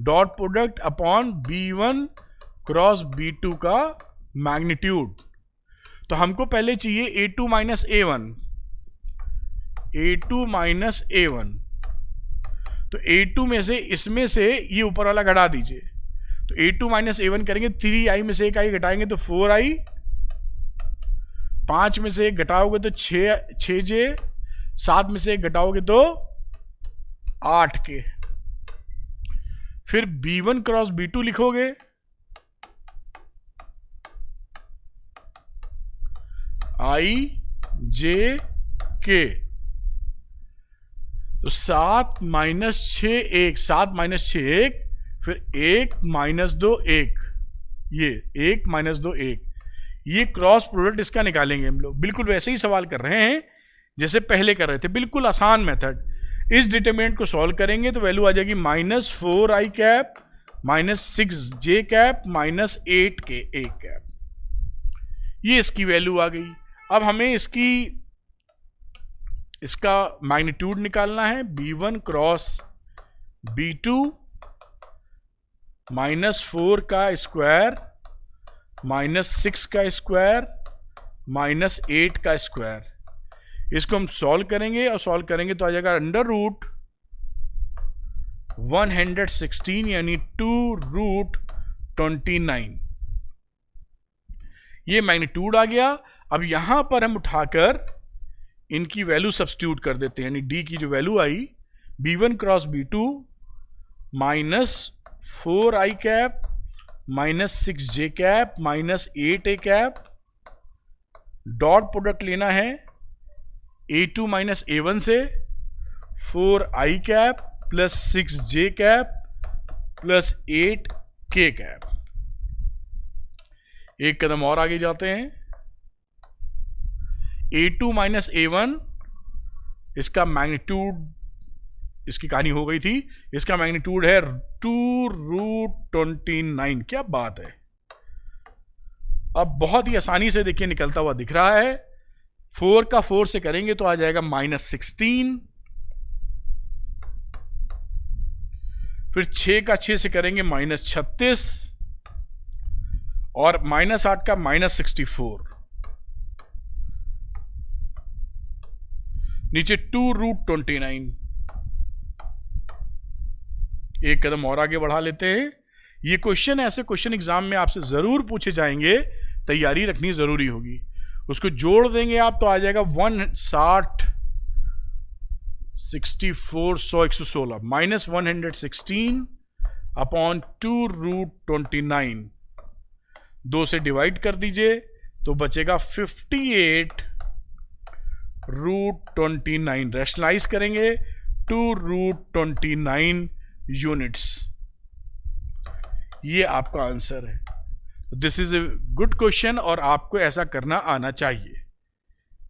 dot product upon B1 cross B2 का मैग्नीट्यूड। तो हमको पहले चाहिए A2 minus A1, A2 minus A1। तो A2 में से इसमें से ये ऊपर वाला घटा दीजिए। तो A2 माइनस A1 करेंगे, 3i में से एक i घटाएंगे तो 4i, 5 में से एक घटाओगे तो 6j, 7 में से एक घटाओगे तो 8k। फिर B1 क्रॉस B2 लिखोगे, i j k। तो 7 माइनस 6 1, 7 माइनस 6 1, फिर 1 माइनस 2 1, ये 1 माइनस 2 1, ये क्रॉस प्रोडक्ट इसका निकालेंगे हम लोग। बिल्कुल वैसे ही सवाल कर रहे हैं जैसे पहले कर रहे थे, बिल्कुल आसान मेथड। इस डिटरमिनेंट को सॉल्व करेंगे तो वैल्यू आ जाएगी -4i cap minus 6j cap minus 8k a cap. ये इसकी वैल्यू आ गई। अब हमें इसका मैग्नीट्यूड निकालना है। B1 क्रॉस B2 -4 का स्क्वायर माइनस 6 का स्क्वायर माइनस 8 का स्क्वायर। इसको हम सॉल्व करेंगे और सॉल्व करेंगे तो आ जाएगा अंडर रूट 116 यानी 2√29। ये मैग्नीट्यूड आ गया। अब यहां पर हम उठाकर इनकी वैल्यू सब्स्टिट्यूट कर देते हैं, यानी डी की जो वैल्यू आई B1 cross B2 minus 4i cap minus 6j cap minus 8a cap, dot product लेना है A2 माइनस A1 से 4i cap plus 6j cap plus 8k cap. एक कदम और आगे जाते हैं। A2 माइनस A1, इसका मैग्नीट्यूड, इसकी कहानी हो गई थी, इसका मैग्नीट्यूड है 2√29। क्या बात है। अब बहुत ही आसानी से देखिए निकलता हुआ दिख रहा है। 4 का 4 से करेंगे तो आ जाएगा -16, फिर 6 का 6 से करेंगे -36 और -8 का -64, नीचे 2√29। एक कदम और आगे बढ़ा लेते हैं। ये क्वेश्चन, ऐसे क्वेश्चन एग्जाम में आपसे जरूर पूछे जाएंगे, तैयारी रखनी जरूरी होगी। उसको जोड़ देंगे आप तो आ जाएगा 160 64 100 116 -116 अपॉन 2√29। 2 से डिवाइड कर दीजिए तो बचेगा 58√29। रैशनलाइज करेंगे 2√29 यूनिट्स। ये आपका आंसर है। This is a good question और आपको ऐसा करना आना चाहिए।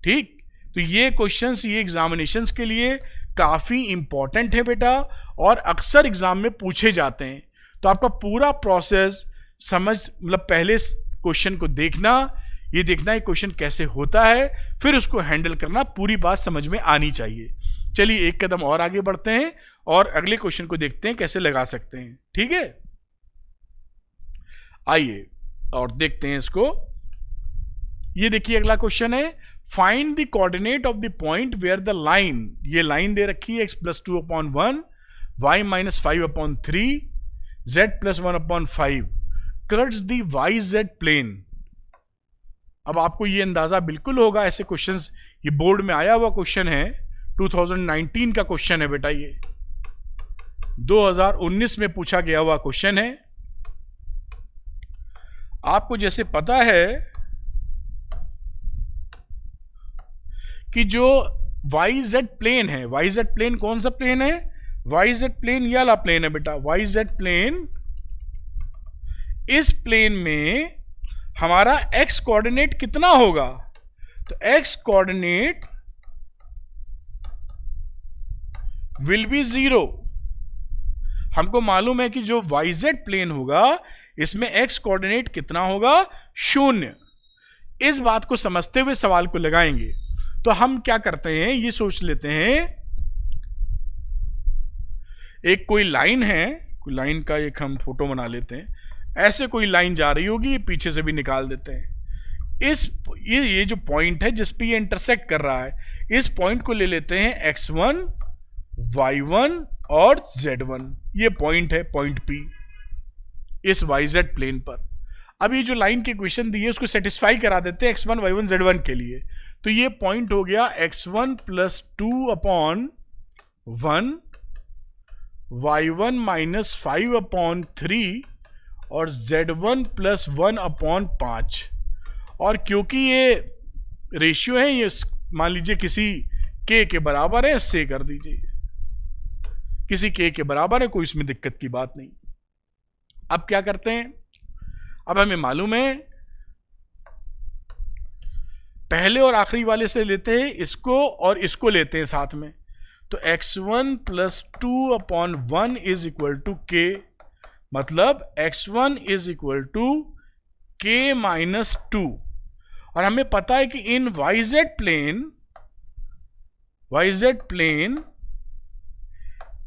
ठीक, तो ये क्वेश्चंस, ये एग्जामिनेशंस के लिए काफी इंपॉर्टेंट है बेटा, और अक्सर एग्जाम में पूछे जाते हैं। तो आपका पूरा प्रोसेस समझ, मतलब पहले क्वेश्चन को देखना, ये देखना है क्वेश्चन कैसे होता है, फिर उसको हैंडल करना, पूरी बात समझ में आनी चाहिए। चलिए एक कदम और आगे बढ़ते हैं और अगले क्वेश्चन को देखते हैं कैसे लगा सकते हैं। ठीक है, आइए और देखते हैं इसको। ये देखिए अगला क्वेश्चन है, find the coordinate of the point where the line, ये लाइन दे रखी है x+2/1, y -5/3, z+1/5 cuts the yz plane. अब आपको ये अंदाजा बिल्कुल होगा, ऐसे क्वेश्चंस ये बोर्ड में आया हुआ क्वेश्चन है, 2019 का क्वेश्चन है बेटा, ये 2019 में पूछा गया हुआ क्वेश्चन है। आपको जैसे पता है कि जो YZ प्लेन है, YZ प्लेन कौन सा प्लेन है? YZ प्लेन ये वाला प्लेन है बेटा, YZ प्लेन। इस प्लेन में हमारा x कोऑर्डिनेट कितना होगा? तो x कोऑर्डिनेट विल बी 0। हमको मालूम है कि जो YZ प्लेन होगा इसमें x कोऑर्डिनेट कितना होगा? 0। इस बात को समझते हुए सवाल को लगाएंगे। तो हम क्या करते हैं, ये सोच लेते हैं, एक कोई लाइन है लाइन का एक हम फोटो बना लेते हैं, ऐसे कोई लाइन जा रही होगी, पीछे से भी निकाल देते हैं। ये जो पॉइंट है जिस पे ये इंटरसेक्ट कर रहा है, इस पॉइंट को ले लेते हैं x1, y1 और z1। ये पॉइंट है, पॉइंट P इस yz प्लेन पर। अब ये जो लाइन की इक्वेशन दी है उसको सेटिस्फाई करा देते हैं x1, y1, z1 के लिए। तो ये पॉइंट हो गया x1 + 2/1, y1 - 5/3 और z1 + 1/5। और क्योंकि ये रेशियो है, ये मान लीजिए किसी k के बराबर है, इससे कर दीजिए, किसी k के बराबर है, कोई इसमें दिक्कत की बात नहीं। अब क्या करते हैं, अब हमें मालूम है पहले और आखिरी वाले से लेते हैं इसको और इसको लेते हैं साथ में। तो x1 + 2/1 = k, मतलब x1 = k - 2। और हमें पता है कि in yz plane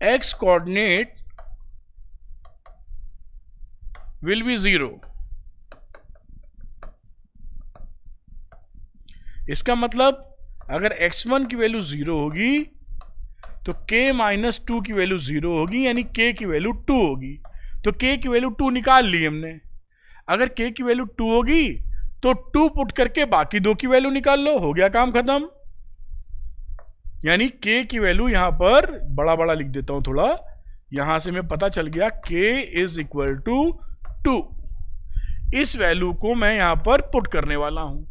x coordinate will be 0। इसका मतलब अगर x1 की वैल्यू 0 होगी तो k - 2 की वैल्यू 0 होगी, यानी k की वैल्यू 2 होगी। तो k की वैल्यू 2 निकाल ली हमने। अगर k की वैल्यू 2 होगी तो 2 पुट करके बाकी दो की वैल्यू निकाल लो, हो गया काम खत्म। यानी k की वैल्यू यहां पर बड़ा बड़ा लिख देता हूं थोड़ा, यहां से मैं पता चल गया k = 2। इस वैल्यू को मैं यहां पर पुट करने वाला हूं।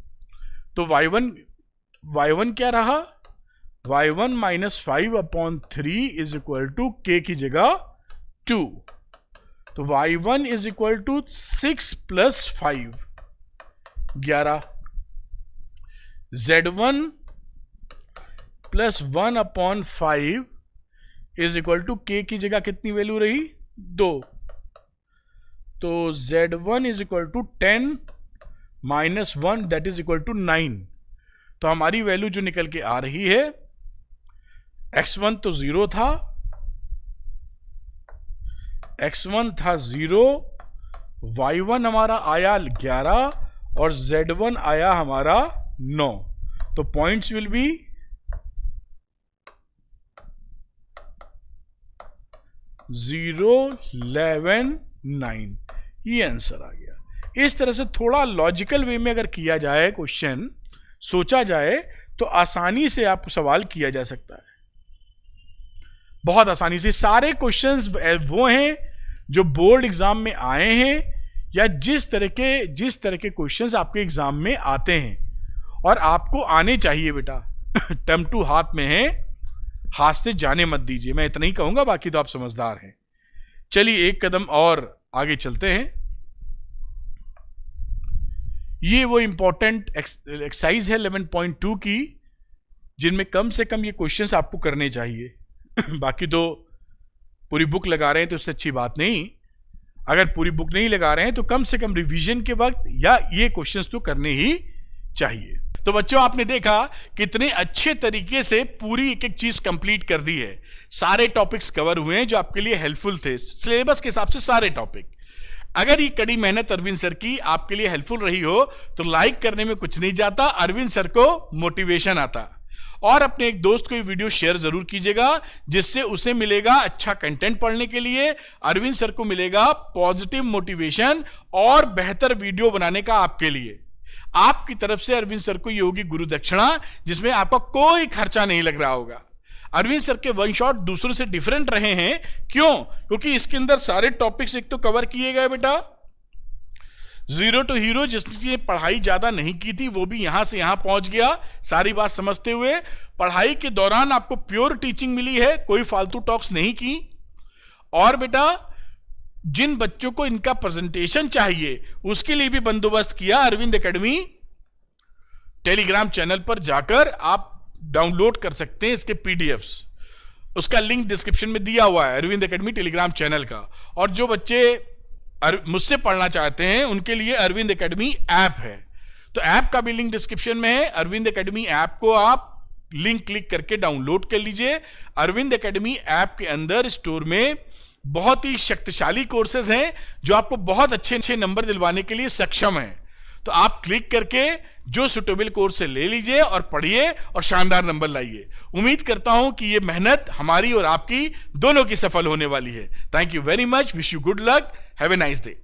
तो y1 क्या रहा, y1 - 5/3 = k की जगह 2। तो y1 = 6 + 5 11, z1 + 1/5 k की जगह कितनी वैल्यू रही, 2। तो z1 = 10 - 1 = 9। तो हमारी वैल्यू जो निकल के आ रही है, x1 तो 0 था, x1 था 0, y1 हमारा आया 11 और z1 आया हमारा 9। तो पॉइंट्स विल बी 0, 11, 9। ये आंसर आ गया। इस तरह से थोड़ा लॉजिकल वे में अगर किया जाए, क्वेश्चन सोचा जाए, तो आसानी से आपको सवाल किया जा सकता है, बहुत आसानी से। सारे क्वेश्चंस वो हैं जो बोर्ड एग्जाम में आए हैं, या जिस तरह के क्वेश्चंस आपके एग्जाम में आते हैं, और आपको आने चाहिए बेटा। टर्म 2 हाथ में है, हाथ से जाने मत दीजिए, मैं इतना ही कहूंगा, बाकी तो आप समझदार हैं। चलिए एक कदम और आगे चलते हैं। ये वो इंपॉर्टेंट एक्सरसाइज है 11.2 की, जिनमें कम से कम ये क्वेश्चंस आपको करने चाहिए। बाकी तो पूरी बुक लगा रहे हैं तो उससे अच्छी बात नहीं। अगर पूरी बुक नहीं लगा रहे हैं तो कम से कम रिवीजन के वक्त या ये क्वेश्चंस तो करने ही चाहिए। तो बच्चों, आपने देखा कितने अच्छे तरीके से पूरी एक एक चीज कंप्लीट कर दी है। सारे टॉपिक्स कवर हुए हैं जो आपके लिए हेल्पफुल थे, सिलेबस के हिसाब से सारे टॉपिक। अगर ये कड़ी मेहनत अरविंद सर की आपके लिए हेल्पफुल रही हो तो लाइक करने में कुछ नहीं जाता, अरविंद सर को मोटिवेशन आता। और अपने एक दोस्त को ये वीडियो शेयर जरूर कीजिएगा, जिससे उसे मिलेगा अच्छा कंटेंट पढ़ने के लिए, अरविंद सर को मिलेगा पॉजिटिव मोटिवेशन और बेहतर वीडियो बनाने का आपके लिए। आपकी तरफ से अरविंद सर को ये होगी गुरु दक्षिणा, जिसमें आपका कोई खर्चा नहीं लग रहा होगा। अरविंद सर के वन शॉट दूसरों से डिफरेंट रहे हैं, क्यों? क्योंकि इसके अंदर सारे टॉपिक्स एक तो कवर किए गए बेटा। जीरो टू हीरो जिसने पढ़ाई ज्यादा नहीं की थी वो भी यहां से यहां पहुंच गया, सारी बात समझते हुए। पढ़ाई के दौरान आपको प्योर टीचिंग मिली है, कोई फालतू टॉक्स नहीं की। और बेटा, जिन बच्चों को इनका प्रेजेंटेशन चाहिए उसके लिए भी बंदोबस्त किया। अरविंद एकेडमी टेलीग्राम चैनल पर जाकर आप डाउनलोड कर सकते हैं इसके पीडीएफ्स, उसका लिंक डिस्क्रिप्शन में दिया हुआ है, अरविंद एकेडमी टेलीग्राम चैनल का। और जो बच्चे मुझसे पढ़ना चाहते हैं उनके लिए अरविंद एकेडमी ऐप है, तो ऐप का भी लिंक डिस्क्रिप्शन में है। अरविंद एकेडमी ऐप को आप लिंक क्लिक करके डाउनलोड कर लीजिए। अरविंद एकेडमी ऐप के अंदर स्टोर में बहुत ही शक्तिशाली कोर्सेज हैं जो आपको बहुत अच्छे अच्छे नंबर दिलवाने के लिए सक्षम हैं। तो आप क्लिक करके जो सुटेबल कोर्स है ले लीजिए और पढ़िए और शानदार नंबर लाइए। उम्मीद करता हूं कि ये मेहनत हमारी और आपकी दोनों की सफल होने वाली है। Thank you very much, wish you good luck, have a nice day.